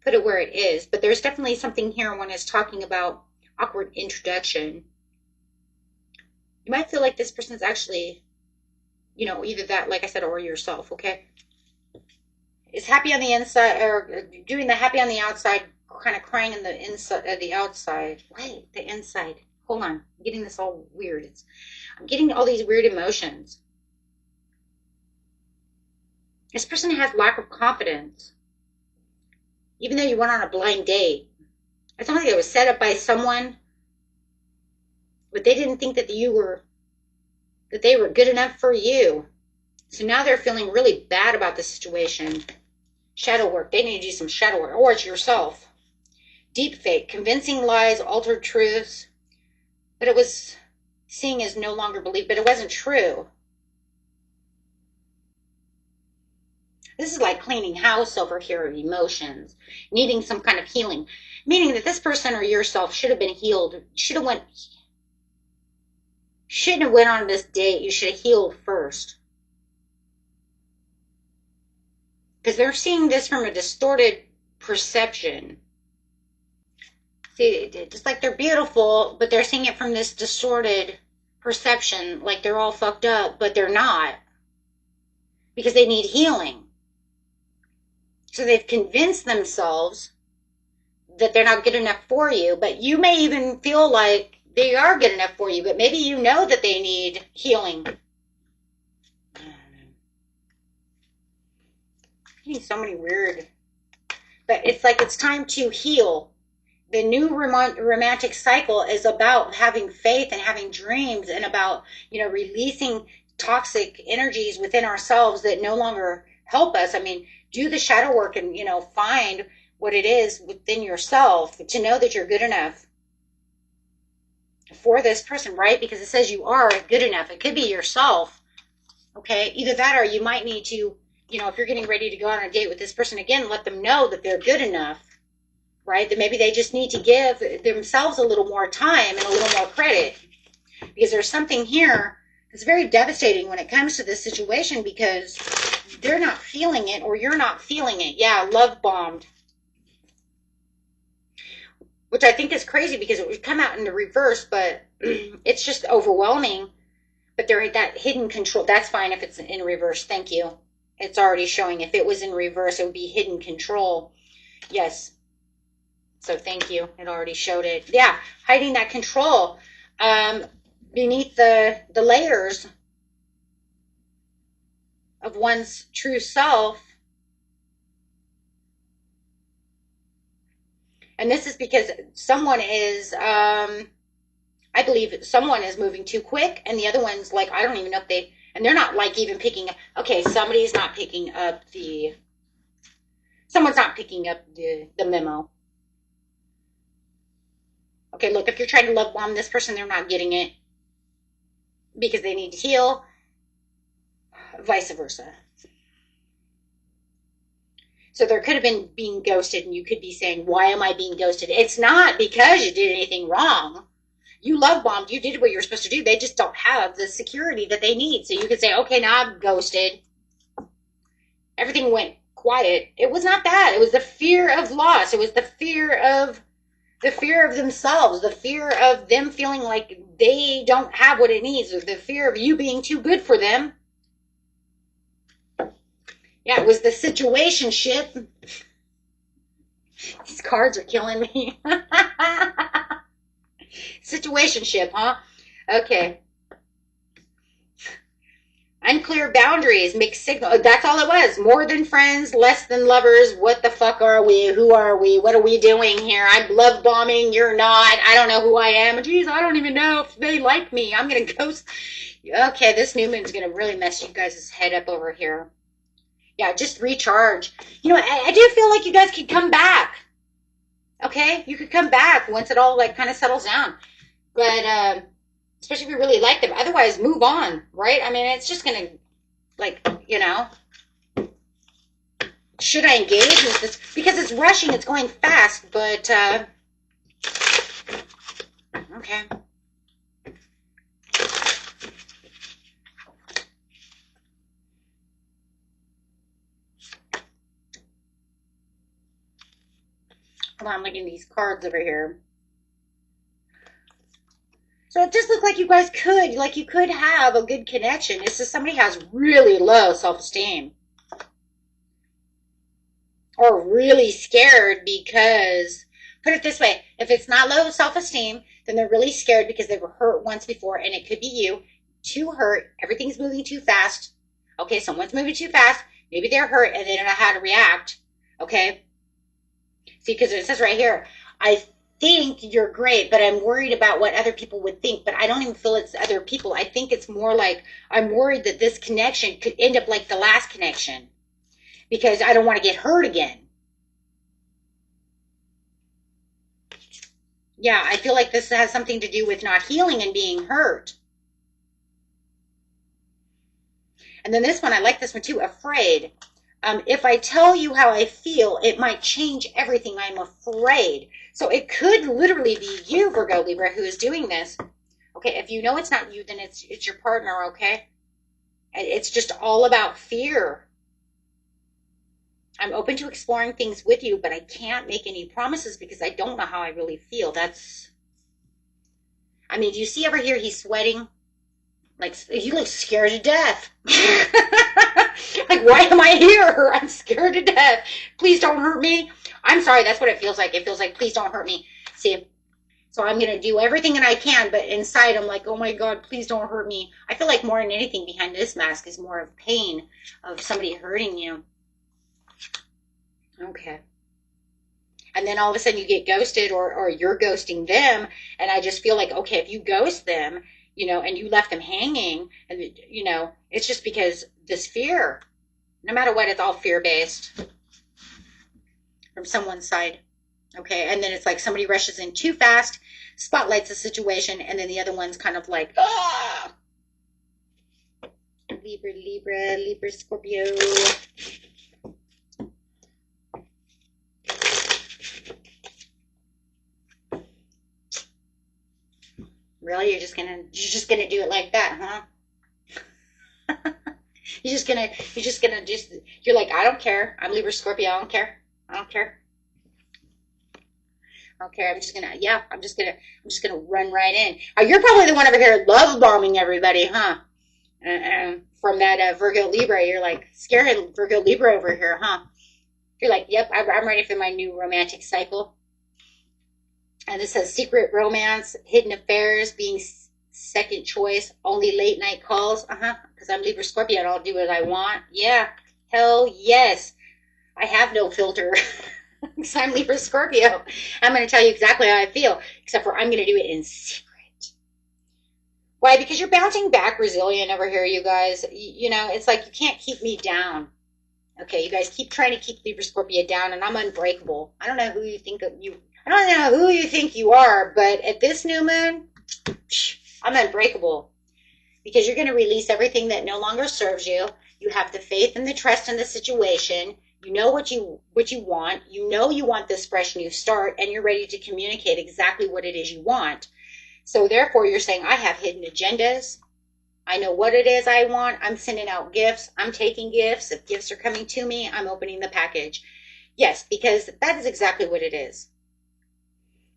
Put it where it is. But there's definitely something here when it's talking about awkward introduction. You might feel like this person's actually, either that, like I said, or yourself, okay? Is happy on the inside, or doing the happy on the outside, kind of crying in the inside, the outside. Wait, the inside. Hold on. I'm getting this all weird. I'm getting all these weird emotions. This person has lack of confidence. Even though you went on a blind date. It's not like it was set up by someone, but they didn't think that they were good enough for you. So now they're feeling really bad about the situation. Shadow work. They need to do some shadow work. Or it's yourself. Deep fake. Convincing lies, altered truths. But it was seeing as no longer believed. But it wasn't true. This is like cleaning house over here of emotions. Needing some kind of healing. Meaning that this person or yourself should have been healed. Shouldn't have went on this date. You should have healed first. Because they're seeing this from a distorted perception. See, just like they're beautiful, but they're seeing it from this distorted perception. Like they're all fucked up, but they're not. Because they need healing. So they've convinced themselves that they're not good enough for you. But you may even feel like they are good enough for you, but maybe you know that they need healing. Getting so many weird, but it's like it's time to heal. The new romantic cycle is about having faith and having dreams, and about, you know, releasing toxic energies within ourselves that no longer help us. I mean, do the shadow work and, you know, find what it is within yourself to know that you're good enough for this person, right? Because it says you are good enough. It could be yourself, okay? Either that, or you might need to, you know, if you're getting ready to go on a date with this person again, let them know that they're good enough, right? That maybe they just need to give themselves a little more time and a little more credit, because there's something here that's very devastating when it comes to this situation, because they're not feeling it or you're not feeling it. Yeah, love bombed. Which I think is crazy because it would come out in the reverse, but it's just overwhelming. But there, that hidden control, that's fine if it's in reverse. Thank you. It's already showing. If it was in reverse, it would be hidden control. Yes. So thank you. It already showed it. Yeah, hiding that control beneath the layers of one's true self. And this is because someone is, I believe someone is moving too quick, and the other one's like, I don't even know if they, and they're not like even picking up. Okay, somebody's not picking up someone's not picking up the memo. Okay, look, if you're trying to love bomb this person, they're not getting it because they need to heal, vice versa. So there could have been being ghosted, and you could be saying, why am I being ghosted? It's not because you did anything wrong. You love bombed. You did what you were supposed to do. They just don't have the security that they need. So you could say, okay, now I'm ghosted. Everything went quiet. It was not that. It was the fear of loss. It was the fear of themselves, the fear of them feeling like they don't have what it needs, or the fear of you being too good for them. Yeah, it was the situationship. These cards are killing me. Situationship, huh? Okay. Unclear boundaries, mixed signal. That's all it was. More than friends, less than lovers. What the fuck are we? Who are we? What are we doing here? I'm love bombing. You're not. I don't know who I am. Geez, I don't even know if they like me. I'm going to ghost. Okay, this new moon's going to really mess you guys' head up over here. Yeah, just recharge. You know, I do feel like you guys could come back. Okay? You could come back once it all, like, kind of settles down. But, especially if you really like them. Otherwise, move on, right? I mean, it's just going to, like, you know. Should I engage with this? Because it's rushing, it's going fast, but, okay. Hold on, I'm looking at these cards over here. So it just looked like you guys could, like you could have a good connection. It's just somebody has really low self-esteem. Or really scared because, put it this way, if it's not low self-esteem, then they're really scared because they were hurt once before, and it could be you. Too hurt, everything's moving too fast. Okay, someone's moving too fast. Maybe they're hurt and they don't know how to react. Okay? See, because it says right here, I think you're great, but I'm worried about what other people would think. But I don't even feel it's other people. I think it's more like I'm worried that this connection could end up like the last connection, because I don't want to get hurt again. Yeah, I feel like this has something to do with not healing and being hurt. And then this one, I like this one too, afraid. If I tell you how I feel, it might change everything. I'm afraid. So it could literally be you, Virgo, Libra, who is doing this. Okay, if you know it's not you, then it's your partner, okay? It's just all about fear. I'm open to exploring things with you, but I can't make any promises because I don't know how I really feel. That's, I mean, do you see over here he's sweating? Like, he looks scared to death. Like, why am I here? I'm scared to death. Please don't hurt me. I'm sorry, that's what it feels like. It feels like, please don't hurt me. See, So I'm going to do everything that I can, but inside I'm like, oh my God, please don't hurt me. I feel like more than anything behind this mask is more of pain of somebody hurting you. Okay. And then all of a sudden you get ghosted, or you're ghosting them. And I just feel like, okay, if you ghost them, and you left them hanging, and, it's just because this fear, no matter what, it's all fear-based from someone's side. Okay, and then it's like somebody rushes in too fast, spotlights the situation, and then the other one's kind of like, ah! Libra, Scorpio. Really? You're just gonna do it like that, huh? You're like, I don't care. I'm Libra, Scorpio. I don't care. Okay, I'm just gonna run right in. Oh, you're probably the one over here love bombing everybody, huh? From that Virgo Libra, you're like scaring Virgo Libra over here, huh? You're like, yep, I'm ready for my new romantic cycle. And this says secret romance, hidden affairs, being second choice, only late night calls. Because I'm Libra Scorpio and I'll do what I want. Yeah, hell yes. I have no filter. Because I'm Libra Scorpio. I'm going to tell you exactly how I feel, except for I'm going to do it in secret. Why? Because you're bouncing back resilient over here, you guys. It's like you can't keep me down. Okay, you guys keep trying to keep Libra Scorpio down, and I'm unbreakable. I don't know who you think you are, but at this new moon, I'm unbreakable. Because you're going to release everything that no longer serves you. You have the faith and the trust in the situation. You know what you want. You know you want this fresh new start, and you're ready to communicate exactly what it is you want. So therefore, you're saying, I have hidden agendas. I know what it is I want. I'm sending out gifts. I'm taking gifts. If gifts are coming to me, I'm opening the package. Yes, because that is exactly what it is.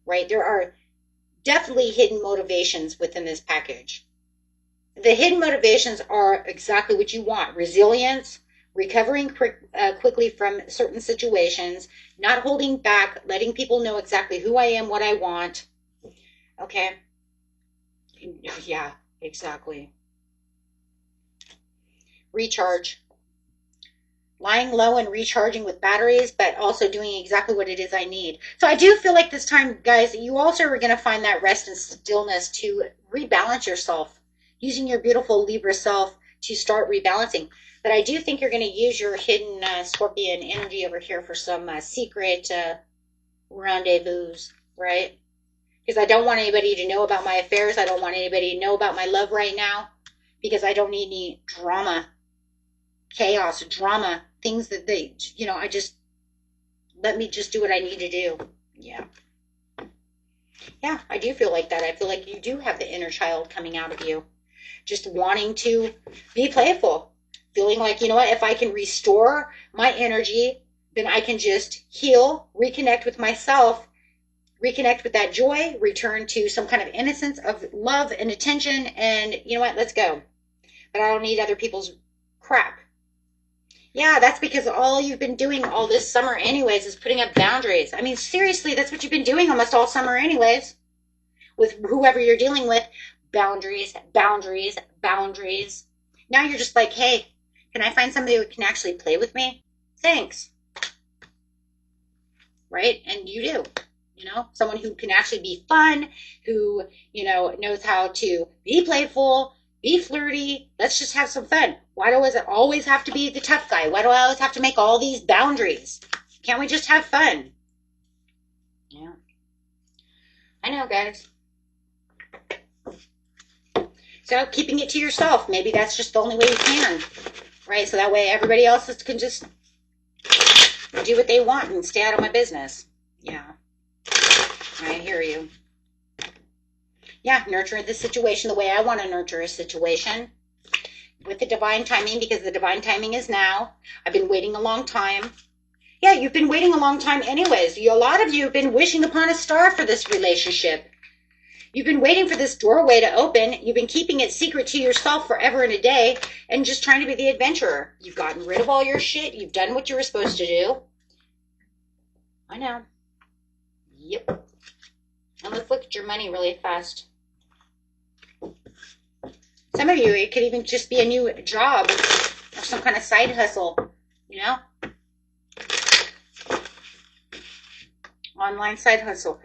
Right? There are definitely hidden motivations within this package. The hidden motivations are exactly what you want. Resilience, recovering quickly from certain situations, not holding back, letting people know exactly who I am, what I want. Okay. Yeah, exactly. Recharge. Lying low and recharging with batteries, but also doing exactly what it is I need. So I do feel like this time, guys, you also are going to find that rest and stillness to rebalance yourself, using your beautiful Libra self to start rebalancing. But I do think you're going to use your hidden Scorpion energy over here for some secret rendezvous, right? Because I don't want anybody to know about my affairs. I don't want anybody to know about my love right now, because I don't need any drama, chaos, drama, things that they, let me just do what I need to do. Yeah. Yeah, I do feel like that. I feel like you do have the inner child coming out of you, just wanting to be playful, feeling like, if I can restore my energy, then I can just heal, reconnect with myself, reconnect with that joy, return to some kind of innocence of love and attention, and let's go. But I don't need other people's crap. Yeah, that's because all you've been doing all this summer anyways is putting up boundaries. I mean, seriously, that's what you've been doing almost all summer anyways. With whoever you're dealing with, boundaries, boundaries, boundaries. Now you're just like, hey, can I find somebody who can actually play with me? Thanks. Right? And you do. Someone who can actually be fun, who, knows how to be playful, be flirty. Let's just have some fun. Why does it always have to be the tough guy? Why do I always have to make all these boundaries? Can't we just have fun? Yeah. I know, guys. So keeping it to yourself, maybe that's just the only way you can, right? So that way everybody else can just do what they want and stay out of my business. Yeah. I hear you. Yeah, nurture the situation the way I want to nurture a situation with the divine timing, because the divine timing is now. I've been waiting a long time. Yeah, you've been waiting a long time anyways. A lot of you have been wishing upon a star for this relationship. You've been waiting for this doorway to open. You've been keeping it secret to yourself forever and a day and just trying to be the adventurer. You've gotten rid of all your shit. You've done what you were supposed to do. I know. Yep. And let's look at your money really fast. Some of you, it could even just be a new job or some kind of side hustle, you know? Online side hustle.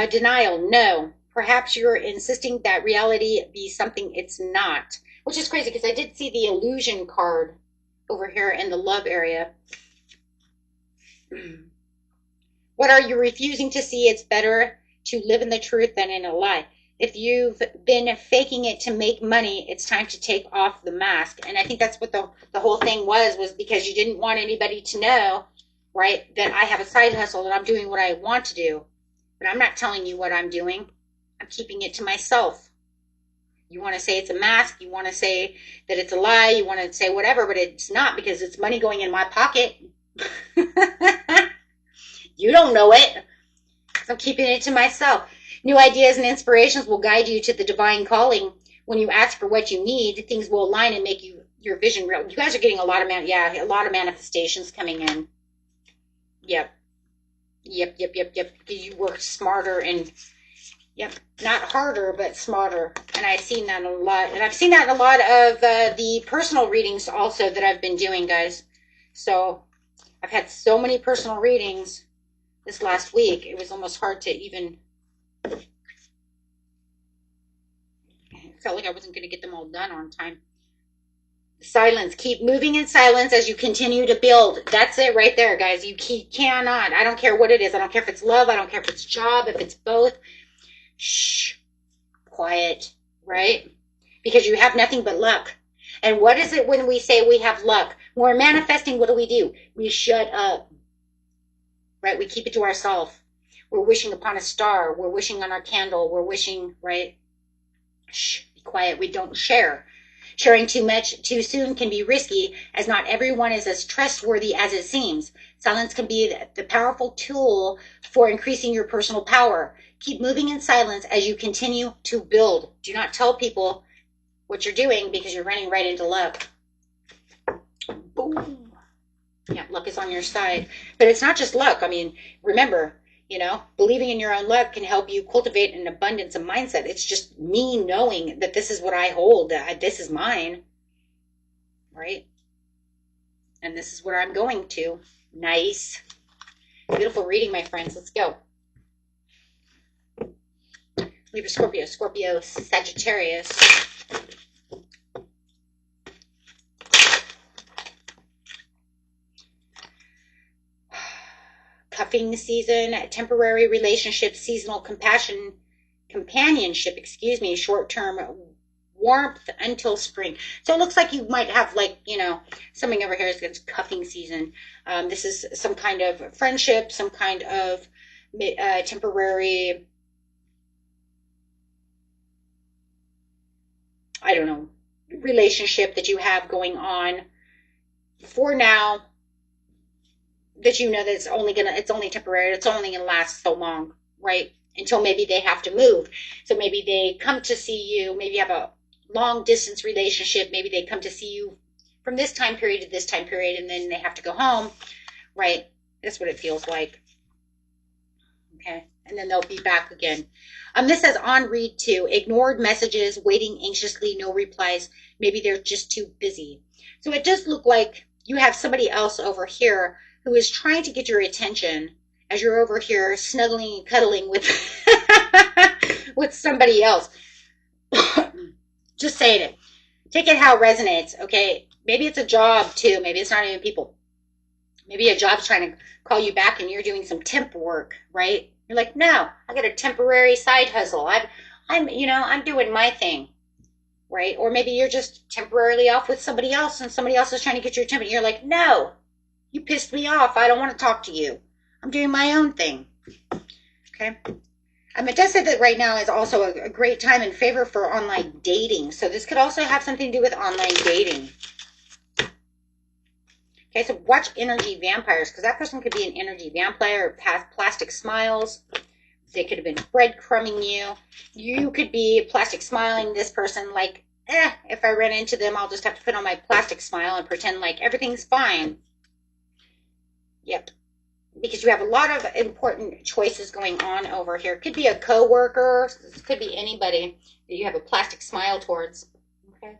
Denial, no. Perhaps you're insisting that reality be something it's not, which is crazy because I did see the illusion card over here in the love area. What are you refusing to see? It's better to live in the truth than in a lie. If you've been faking it to make money, it's time to take off the mask. And I think that's what the whole thing was because you didn't want anybody to know, right, that I have a side hustle, that I'm doing what I want to do. But I'm not telling you what I'm doing. I'm keeping it to myself. You want to say it's a mask. You want to say that it's a lie. You want to say whatever, but it's not because it's money going in my pocket. You don't know it. So I'm keeping it to myself. New ideas and inspirations will guide you to the divine calling. When you ask for what you need, things will align and make your vision real. You guys are getting a lot of manifestations coming in. Yep. Because you work smarter and not harder, but smarter. And I've seen that a lot. And I've seen that in a lot of the personal readings also that I've been doing, guys. So I've had so many personal readings this last week. It was almost hard to even... I felt like I wasn't going to get them all done on time. Silence. Keep moving in silence as you continue to build. That's it right there, guys. You cannot. I don't care what it is. I don't care if it's love. I don't care if it's job, if it's both. Shh. Quiet, right? Because you have nothing but luck. And what is it when we say we have luck? When we're manifesting, what do? We shut up. Right? We keep it to ourselves. We're wishing upon a star. We're wishing on our candle. We're wishing, right? Shh. Be quiet. We don't share. Sharing too much too soon can be risky, as not everyone is as trustworthy as it seems. Silence can be the powerful tool for increasing your personal power. Keep moving in silence as you continue to build. Do not tell people what you're doing because you're running right into luck. Boom. Yeah, luck is on your side. But it's not just luck. I mean, remember, believing in your own luck can help you cultivate an abundance of mindset. It's just me knowing that this is what I hold, that this is mine, right? And this is where I'm going to. Nice. Beautiful reading, my friends. Let's go. Libra, Scorpio, Sagittarius. Cuffing season, temporary relationship, seasonal companionship, short-term warmth until spring. So it looks like you might have something over here is cuffing season. This is some kind of friendship, some kind of temporary, I don't know, relationship that you have going on for now. That that it's only temporary, it's only gonna last so long, right? Until maybe they have to move. So maybe they come to see you, maybe you have a long distance relationship, maybe they come to see you from this time period to this time period, and then they have to go home, right? That's what it feels like. Okay, and then they'll be back again. This says on read 2, ignored messages, waiting anxiously, no replies. Maybe they're just too busy. So it does look like you have somebody else over here who is trying to get your attention as you're over here snuggling and cuddling with with somebody else. Just saying it. Take it how it resonates, okay? Maybe it's a job too. Maybe it's not even people. Maybe a job's trying to call you back and you're doing some temp work, right? You're like, no, I got a temporary side hustle. I'm doing my thing, right? Or maybe you're just temporarily off with somebody else and somebody else is trying to get your attention. You're like, no. You pissed me off. I don't want to talk to you. I'm doing my own thing. Okay. It does say that right now is also a great time in favor for online dating. So this could also have something to do with online dating. Okay, so watch energy vampires, because that person could be an energy vampire or plastic smiles. They could have been breadcrumbing you. You could be plastic smiling this person like, if I run into them, I'll just have to put on my plastic smile and pretend like everything's fine. Yep. because you have a lot of important choices going on over here. Could be a coworker. This could be anybody that you have a plastic smile towards. Okay.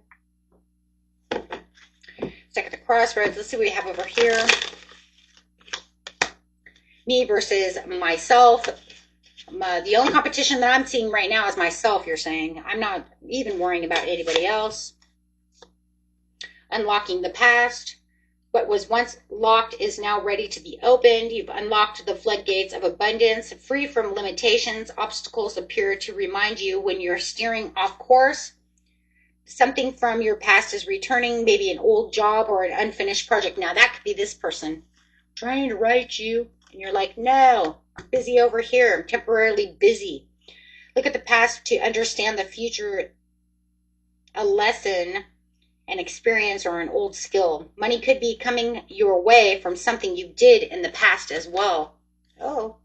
Stuck at the crossroads. Let's see what we have over here. Me versus myself. The only competition that I'm seeing right now is myself, you're saying. I'm not even worrying about anybody else. Unlocking the past. What was once locked is now ready to be opened. You've unlocked the floodgates of abundance. Free from limitations, obstacles appear to remind you when you're steering off course. Something from your past is returning, maybe an old job or an unfinished project. Now, that could be this person trying to write you. And you're like, no, I'm busy over here. I'm temporarily busy. Look at the past to understand the future. A lesson, an experience, or an old skill. Money could be coming your way from something you did in the past as well. Oh,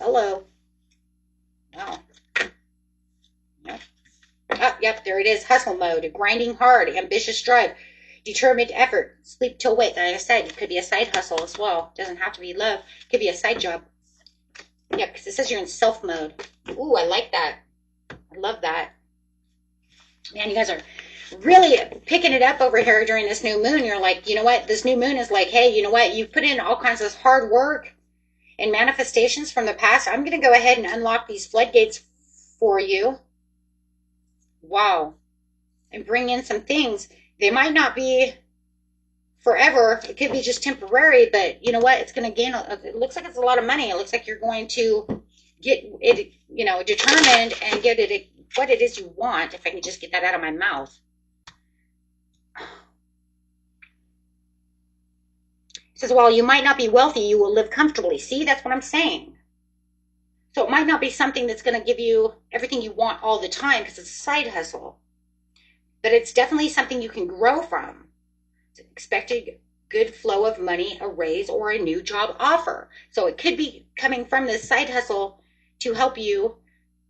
hello. Oh. Yep. Oh, yep, there it is. Hustle mode, grinding hard, ambitious drive, determined effort, sleep till wake. Like I said, it could be a side hustle as well. It doesn't have to be love. It could be a side job. Yeah, because it says you're in self mode. Ooh, I like that. I love that. Man, you guys are really picking it up over here during this new moon. You're like, you know what? This new moon is like, hey, you know what? You've put in all kinds of hard work and manifestations from the past. I'm going to go ahead and unlock these floodgates for you. Wow. And bring in some things. They might not be forever. It could be just temporary, but you know what? It's going to gain, it looks like it's a lot of money. It looks like you're going to get it, you know, determined and get it, what it is you want. If I can just get that out of my mouth. It says, while you might not be wealthy, you will live comfortably. See, that's what I'm saying. So it might not be something that's going to give you everything you want all the time because it's a side hustle. But it's definitely something you can grow from. It's expected good flow of money, a raise, or a new job offer. So it could be coming from this side hustle to help you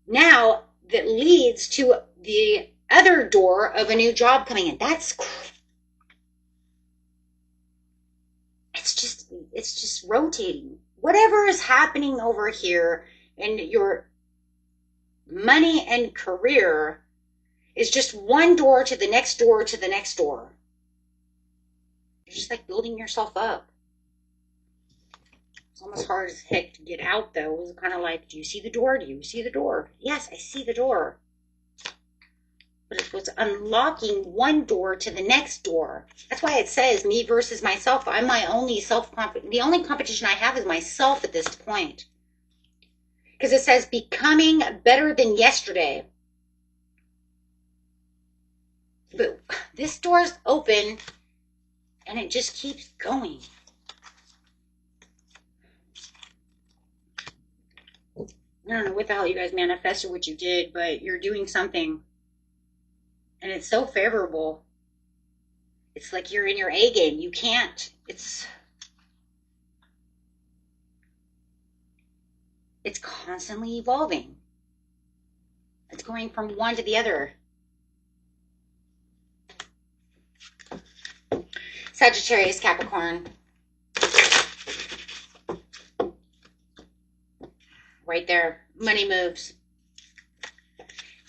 now that leads to the other door of a new job coming in. That's it's just rotating. Whatever is happening over here in your money and career is just one door to the next door to the next door. You're just like building yourself up. It's almost hard as heck to get out, though. It's kind of like, do you see the door? Do you see the door? Yes, I see the door. But it's what's unlocking one door to the next door. That's why it says me versus myself. I'm my only the only competition I have is myself at this point. Because it says becoming better than yesterday. But this door's open and it just keeps going. I don't know what the hell you guys manifested what you did, but you're doing something. And it's so favorable. It's like you're in your A game. You can't. It's constantly evolving. It's going from one to the other. Sagittarius, Capricorn. Right there. Money moves.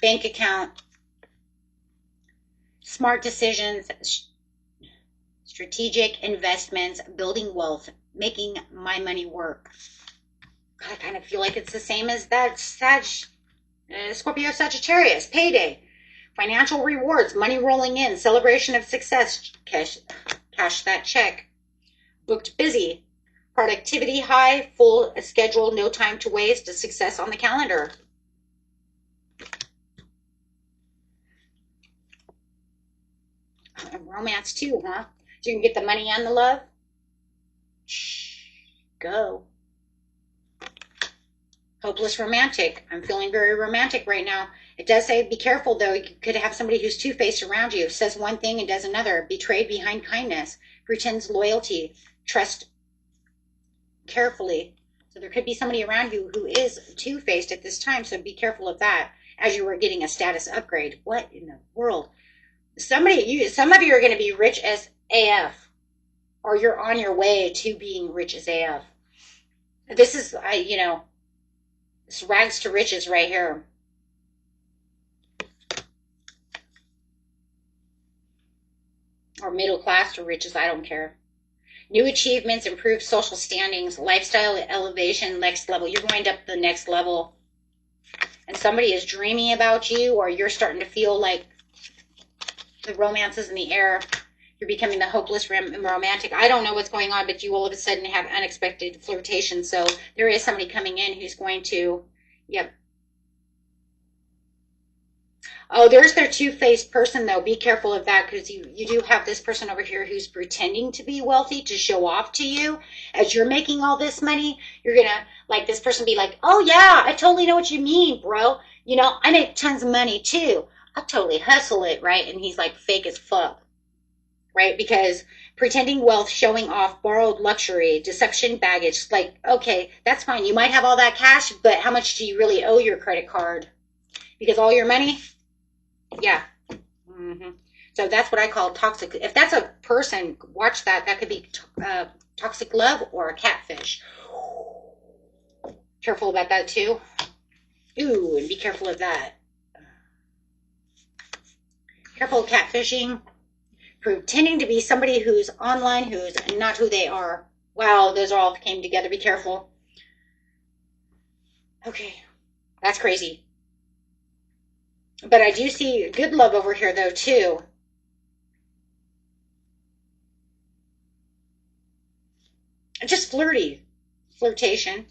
Bank account. Smart decisions, strategic investments, building wealth, making my money work. God, I kind of feel like it's the same as that Scorpio Sagittarius. Payday, financial rewards, money rolling in, celebration of success, cash that check. Booked busy, productivity high, full schedule, no time to waste, a success on the calendar. Romance too, huh? So you can get the money and the love? Shh, go. Hopeless romantic. I'm feeling very romantic right now. It does say be careful though. You could have somebody who's two-faced around you. Says one thing and does another. Betrayed behind kindness. Pretends loyalty. Trust carefully. So there could be somebody around you who is two-faced at this time. So be careful of that as you were getting a status upgrade. What in the world? Some of you are going to be rich as AF, or you're on your way to being rich as AF. This is, you know, it's rags to riches right here. Or middle class to riches, I don't care. New achievements, improved social standings, lifestyle elevation, next level. You're going up the next level. And somebody is dreaming about you, or you're starting to feel like the romance is in the air. You're becoming the hopeless romantic. I don't know what's going on, but you all of a sudden have unexpected flirtation. So there is somebody coming in who's going to, yep. Oh, there's their two-faced person, though. Be careful of that, because you do have this person over here who's pretending to be wealthy to show off to you. As you're making all this money, you're going to, like, this person be like, oh, yeah, I totally know what you mean, bro. You know, I make tons of money, too. I totally hustle it, right? And he's, like, fake as fuck, right? Because pretending wealth, showing off, borrowed luxury, deception, baggage, like, okay, that's fine. You might have all that cash, but how much do you really owe your credit card? Because all your money... Yeah. So that's what I call toxic. If that's a person, watch that. That could be toxic love or a catfish. Careful about that too. Ooh, and be careful of that. Careful of catfishing. Pretending to be somebody who's online, who's not who they are. Wow, those all came together. Be careful. Okay. That's crazy. But I do see good love over here, though, too. Just flirtation.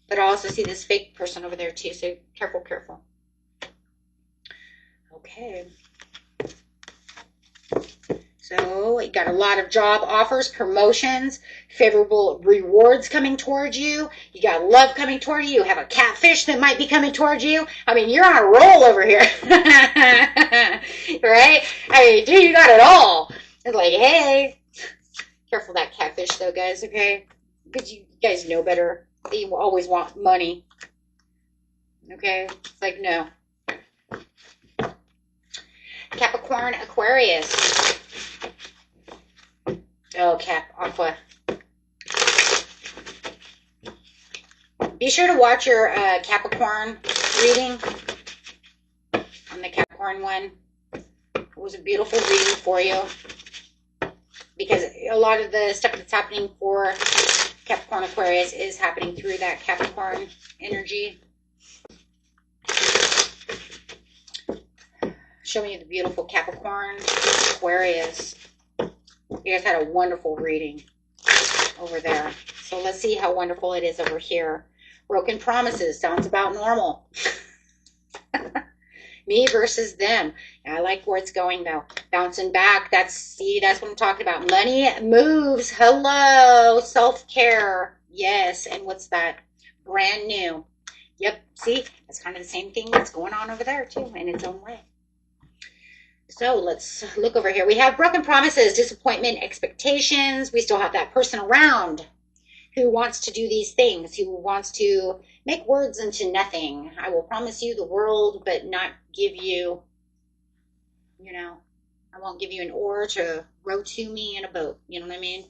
But I also see this fake person over there, too, so careful, careful. Okay. So you got a lot of job offers, promotions, favorable rewards coming towards you. You got love coming toward you. You have a catfish that might be coming towards you. I mean, you're on a roll over here. Right? I mean, dude, you got it all. It's like, hey. Careful that catfish, though, guys, okay? Because you guys know better. They always want money. Okay? It's like, no. Capricorn, Aquarius. Oh, AQUA. Be sure to watch your Capricorn reading on the Capricorn one. It was a beautiful reading for you, because a lot of the stuff that's happening for Capricorn Aquarius is happening through that Capricorn energy. Showing you the beautiful Capricorn Aquarius. You guys had a wonderful reading over there. So let's see how wonderful it is over here. Broken promises. Sounds about normal. Me versus them. I like where it's going, though. Bouncing back. That's what I'm talking about. Money moves. Hello. Self-care. Yes. And what's that? Brand new. Yep. See? That's kind of the same thing that's going on over there, too, in its own way. So let's look over here. We have broken promises, disappointment, expectations. We still have that person around who wants to do these things, who wants to make words into nothing. I will promise you the world, but not give you, you know, I won't give you an oar to row to me in a boat. You know what I mean?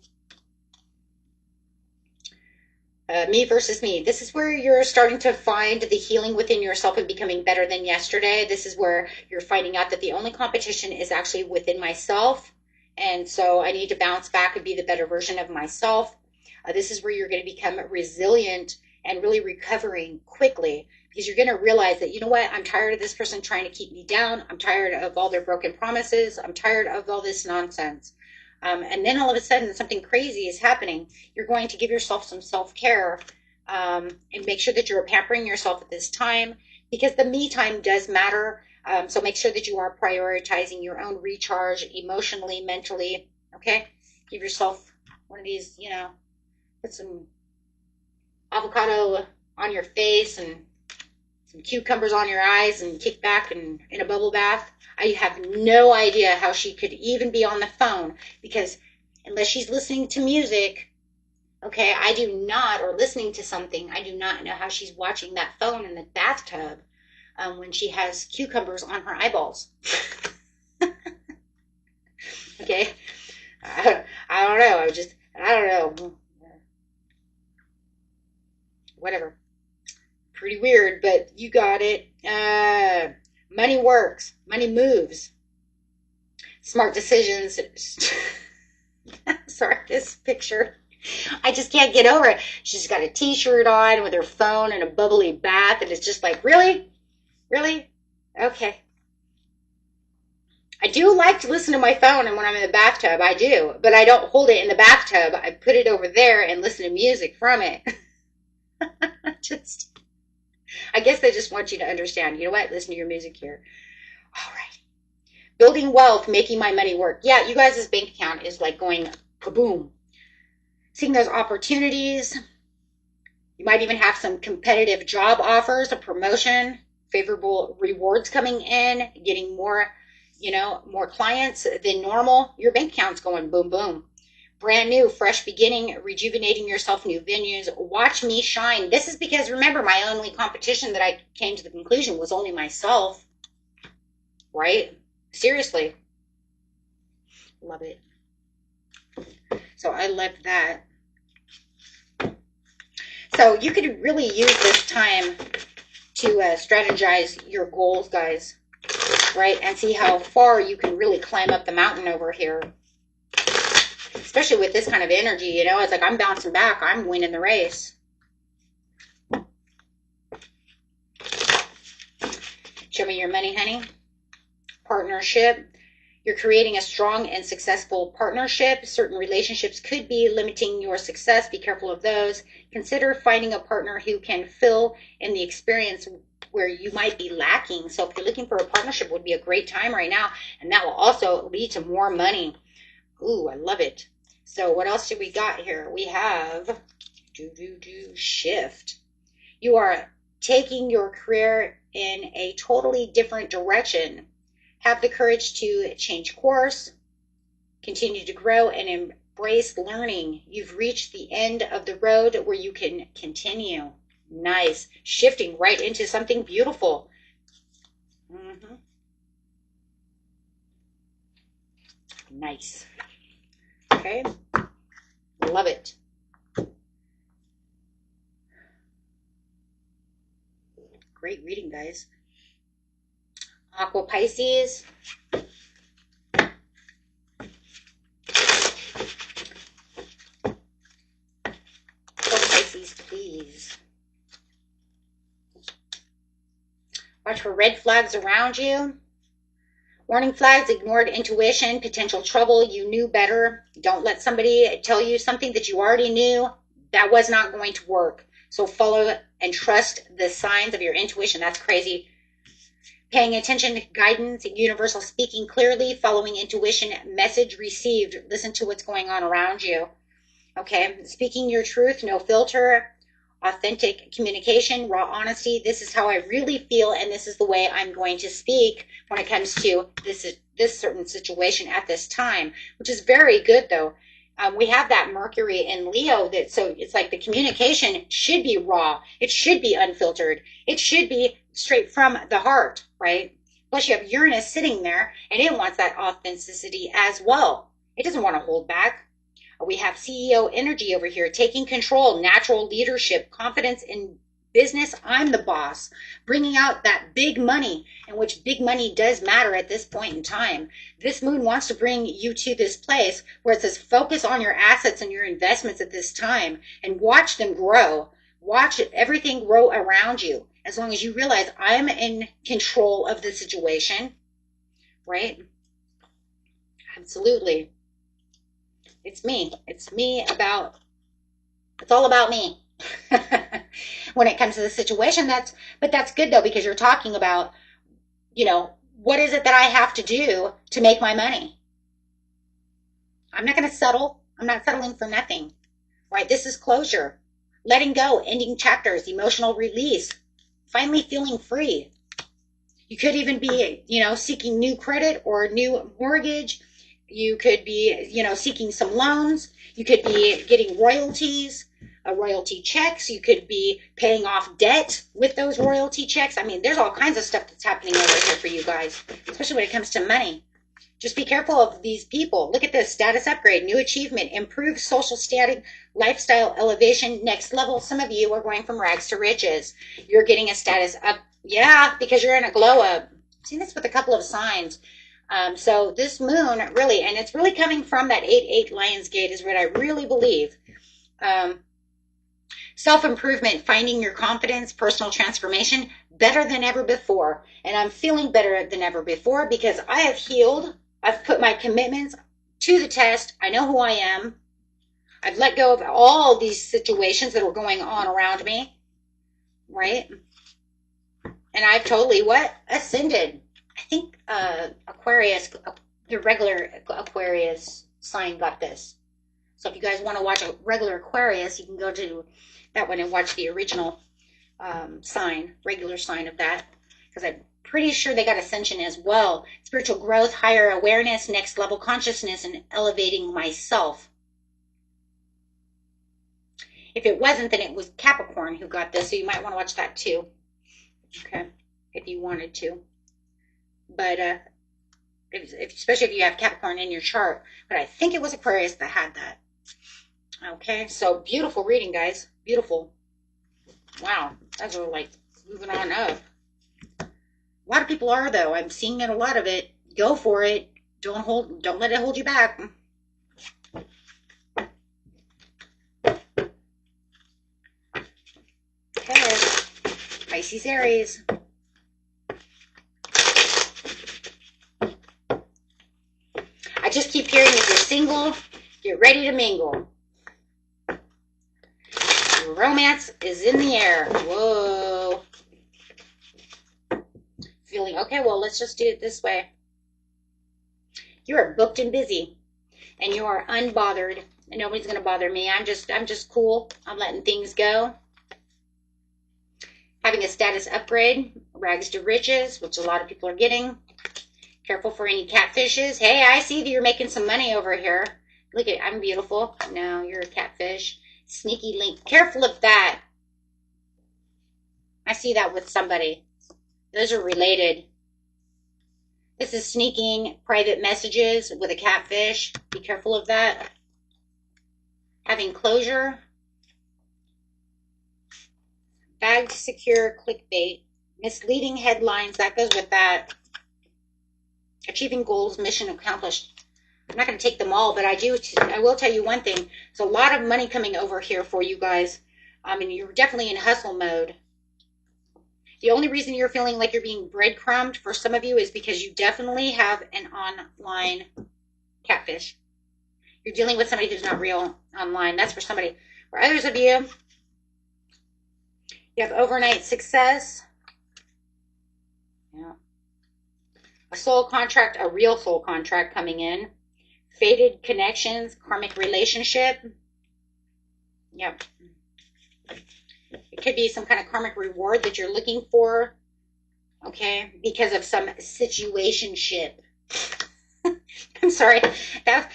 Me versus me. This is where you're starting to find the healing within yourself and becoming better than yesterday. This is where you're finding out that the only competition is actually within myself. And so I need to bounce back and be the better version of myself. This is where you're going to become resilient and really recovering quickly, because you're going to realize that, you know what, I'm tired of this person trying to keep me down. I'm tired of all their broken promises. I'm tired of all this nonsense. And then all of a sudden something crazy is happening. You're going to give yourself some self-care and make sure that you're pampering yourself at this time, because the me time does matter. So make sure that you are prioritizing your own recharge emotionally, mentally. Okay? Give yourself one of these, you know, put some avocado on your face and some cucumbers on your eyes and kick back and in a bubble bath. I have no idea how she could even be on the phone, because unless she's listening to music, okay, I do not, or listening to something, I do not know how she's watching that phone in the bathtub when she has cucumbers on her eyeballs. Okay? I don't know. I don't know. whatever. Pretty weird, but you got it. Money works. Money moves. Smart decisions. Sorry, this picture. I just can't get over it. She's got a t-shirt on with her phone and a bubbly bath, and it's just like, really? Really? Okay. I do like to listen to my phone, and when I'm in the bathtub, I do. But I don't hold it in the bathtub. I put it over there and listen to music from it. I guess they just want you to understand. You know what? Listen to your music here. All right. Building wealth, making my money work. Yeah, you guys' bank account is like going kaboom. Seeing those opportunities. You might even have some competitive job offers, a promotion, favorable rewards coming in, getting more, more clients than normal. Your bank account's going boom, boom. Brand new, fresh beginning, rejuvenating yourself, new venues. Watch me shine. This is because, remember, my only competition that I came to the conclusion was only myself. Right? Seriously. Love it. So I left that. So you could really use this time to strategize your goals, guys, right? And see how far you can really climb up the mountain over here. Especially with this kind of energy, it's like I'm bouncing back. I'm winning the race. Show me your money, honey. Partnership. You're creating a strong and successful partnership. Certain relationships could be limiting your success. Be careful of those. Consider finding a partner who can fill in the experience where you might be lacking. So if you're looking for a partnership, would be a great time right now. And that will also lead to more money. Ooh, I love it. So what else do we got here? We have shift. You are taking your career in a totally different direction. Have the courage to change course, continue to grow, and embrace learning. You've reached the end of the road where you can continue. Nice. Shifting right into something beautiful. Nice. Okay. Love it. Great reading, guys. Aqua Pisces. Pisces, please. Watch for red flags around you. Warning flags, ignored intuition, potential trouble. You knew better. Don't let somebody tell you something that you already knew. That was not going to work. So follow and trust the signs of your intuition. That's crazy. Paying attention to guidance, universal speaking clearly, following intuition, message received. Listen to what's going on around you. Okay, speaking your truth, no filter, authentic communication, raw honesty. This is how I really feel, and this is the way I'm going to speak when it comes to this certain situation at this time, which is very good, though. We have that Mercury in Leo, so it's like the communication should be raw. It should be unfiltered. It should be straight from the heart, right? Plus you have Uranus sitting there, and it wants that authenticity as well. It doesn't want to hold back. We have CEO energy over here, taking control, natural leadership, confidence in business. I'm the boss, bringing out that big money, in which big money does matter at this point in time. This moon wants to bring you to this place where it says focus on your assets and your investments at this time and watch them grow. Watch everything grow around you. As long as you realize I'm in control of the situation, right? Absolutely. It's me. It's all about me. When it comes to the situation, but that's good though, because you're talking about, what is it that I have to do to make my money? I'm not going to settle. I'm not settling for nothing, right? This is closure, letting go, ending chapters, emotional release, finally feeling free. You could even be, seeking new credit or new mortgage. You could be, seeking some loans. You could be getting royalties. Royalty checks. You could be paying off debt with those royalty checks. I mean, there's all kinds of stuff that's happening over here for you guys, especially when it comes to money. Just be careful of these people. Look at this: status upgrade, new achievement, improved social status, lifestyle elevation, next level. Some of you are going from rags to riches. You're getting a status up. Yeah, because you're in a glow up. I've seen this with a couple of signs. So this moon really, and it's really coming from that 8-8 Lions Gate is what I really believe. Self-improvement, finding your confidence, personal transformation, better than ever before. And I'm feeling better than ever before because I have healed. I've put my commitments to the test. I know who I am. I've let go of all these situations that were going on around me, right? And I've totally ascended. I think Aquarius, the regular Aquarius sign got this. So if you guys want to watch a regular Aquarius, you can go to that one and watch the original regular sign of that, because I'm pretty sure they got ascension as well. Spiritual growth, higher awareness, next level consciousness, and elevating myself. If it wasn't, then it was Capricorn who got this, so you might want to watch that too. Okay, if you wanted to. But especially if you have Capricorn in your chart. But I think it was Aquarius that had that. Okay, so beautiful reading, guys. Beautiful. Wow, those are like moving on up. A lot of people are, though. I'm seeing it, a lot of it. Go for it. Don't let it hold you back. Okay, Pisces, Aries. I just keep hearing, if you're single, get ready to mingle. Romance is in the air. Whoa. Feeling, okay, well, let's just do it this way. You are booked and busy, and you are unbothered, and nobody's going to bother me. I'm just cool. I'm letting things go. Having a status upgrade, rags to riches, which a lot of people are getting. Careful for any catfishes. Hey, I see that you're making some money over here. Look at, I'm beautiful. No, you're a catfish. Sneaky link. Careful of that. I see that with somebody. Those are related. This is sneaking private messages with a catfish. Be careful of that. Having closure. Bagged secure clickbait. Misleading headlines. That goes with that. Achieving goals. Mission accomplished. I'm not going to take them all, but I will tell you one thing. There's a lot of money coming over here for you guys. I mean, you're definitely in hustle mode. The only reason you're feeling like you're being breadcrumbed for some of you is because you definitely have an online catfish. You're dealing with somebody who's not real online. That's for somebody. For others of you, you have overnight success. Yeah. A soul contract, a real soul contract coming in. Fated connections, karmic relationship. Yep. It could be some kind of karmic reward that you're looking for. Okay, because of some situationship. I'm sorry. I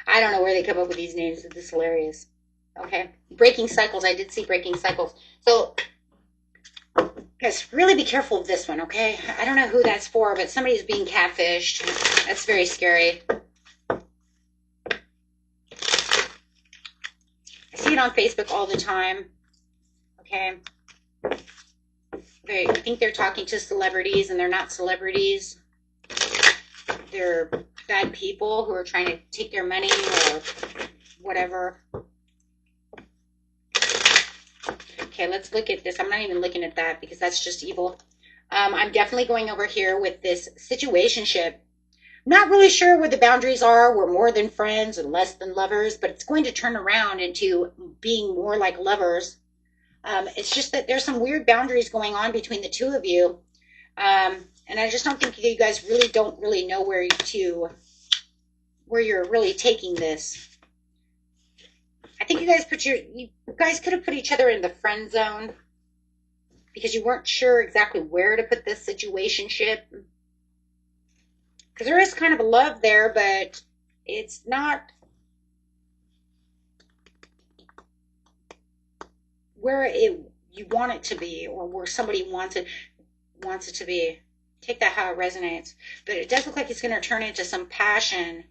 don't know where they come up with these names. This is hilarious. Okay, breaking cycles. I did see breaking cycles. So, guys, really be careful of this one. Okay, I don't know who that's for, but somebody's being catfished. That's very scary. I see it on Facebook all the time. Okay. I think they're talking to celebrities, and they're not celebrities. They're bad people who are trying to take their money or whatever. Okay, let's look at this. I'm not even looking at that because that's just evil. I'm definitely going over here with this situationship. I'm not really sure where the boundaries are. We're more than friends and less than lovers, but it's going to turn around into being more like lovers. It's just that there's some weird boundaries going on between the two of you. And I just don't think you guys don't really know where you're really taking this. I think you guys could have put each other in the friend zone because you weren't sure exactly where to put this situationship. Because there is kind of a love there, but it's not where you want it to be, or where somebody wants it to be. Take that how it resonates. But it does look like it's going to turn into some passion.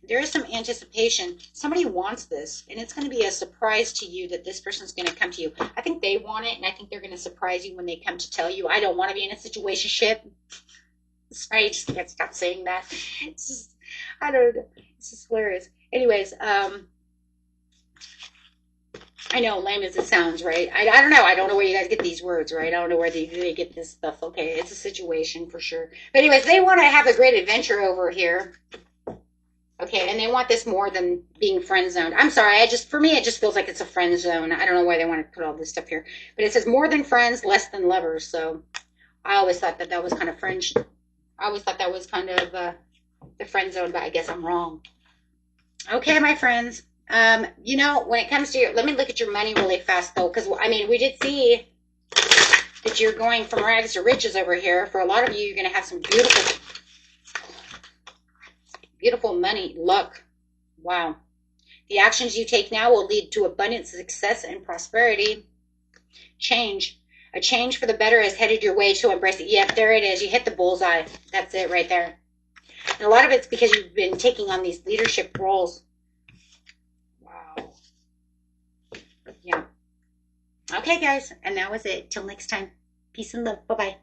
There is some anticipation. Somebody wants this, and it's going to be a surprise to you that this person's going to come to you. I think they want it, and I think they're going to surprise you when they come to tell you, I don't want to be in a situationship. Sorry, I just can't stop saying that. It's just, I don't know. It's just hilarious. Anyways, I know, lame as it sounds, right? I don't know. I don't know where you guys get these words, right? I don't know where they get this stuff. Okay, it's a situation for sure. But anyways, they want to have a great adventure over here. Okay, and they want this more than being friend zoned. I'm sorry, for me, it just feels like it's a friend zone. I don't know why they want to put all this stuff here. But it says more than friends, less than lovers. So I always thought that was kind of French. I always thought that was kind of the friend zone, but I guess I'm wrong. Okay, my friends. You know, when it comes to let me look at your money really fast, though, because, I mean, we did see that you're going from rags to riches over here. For a lot of you, you're going to have some beautiful money, luck. Wow. The actions you take now will lead to abundance, success, and prosperity. Change. A change for the better is headed your way to embrace it. Yep, there it is. You hit the bullseye. That's it right there. And a lot of it's because you've been taking on these leadership roles. Wow. Yeah. Okay, guys. And that was it. Till next time. Peace and love. Bye-bye.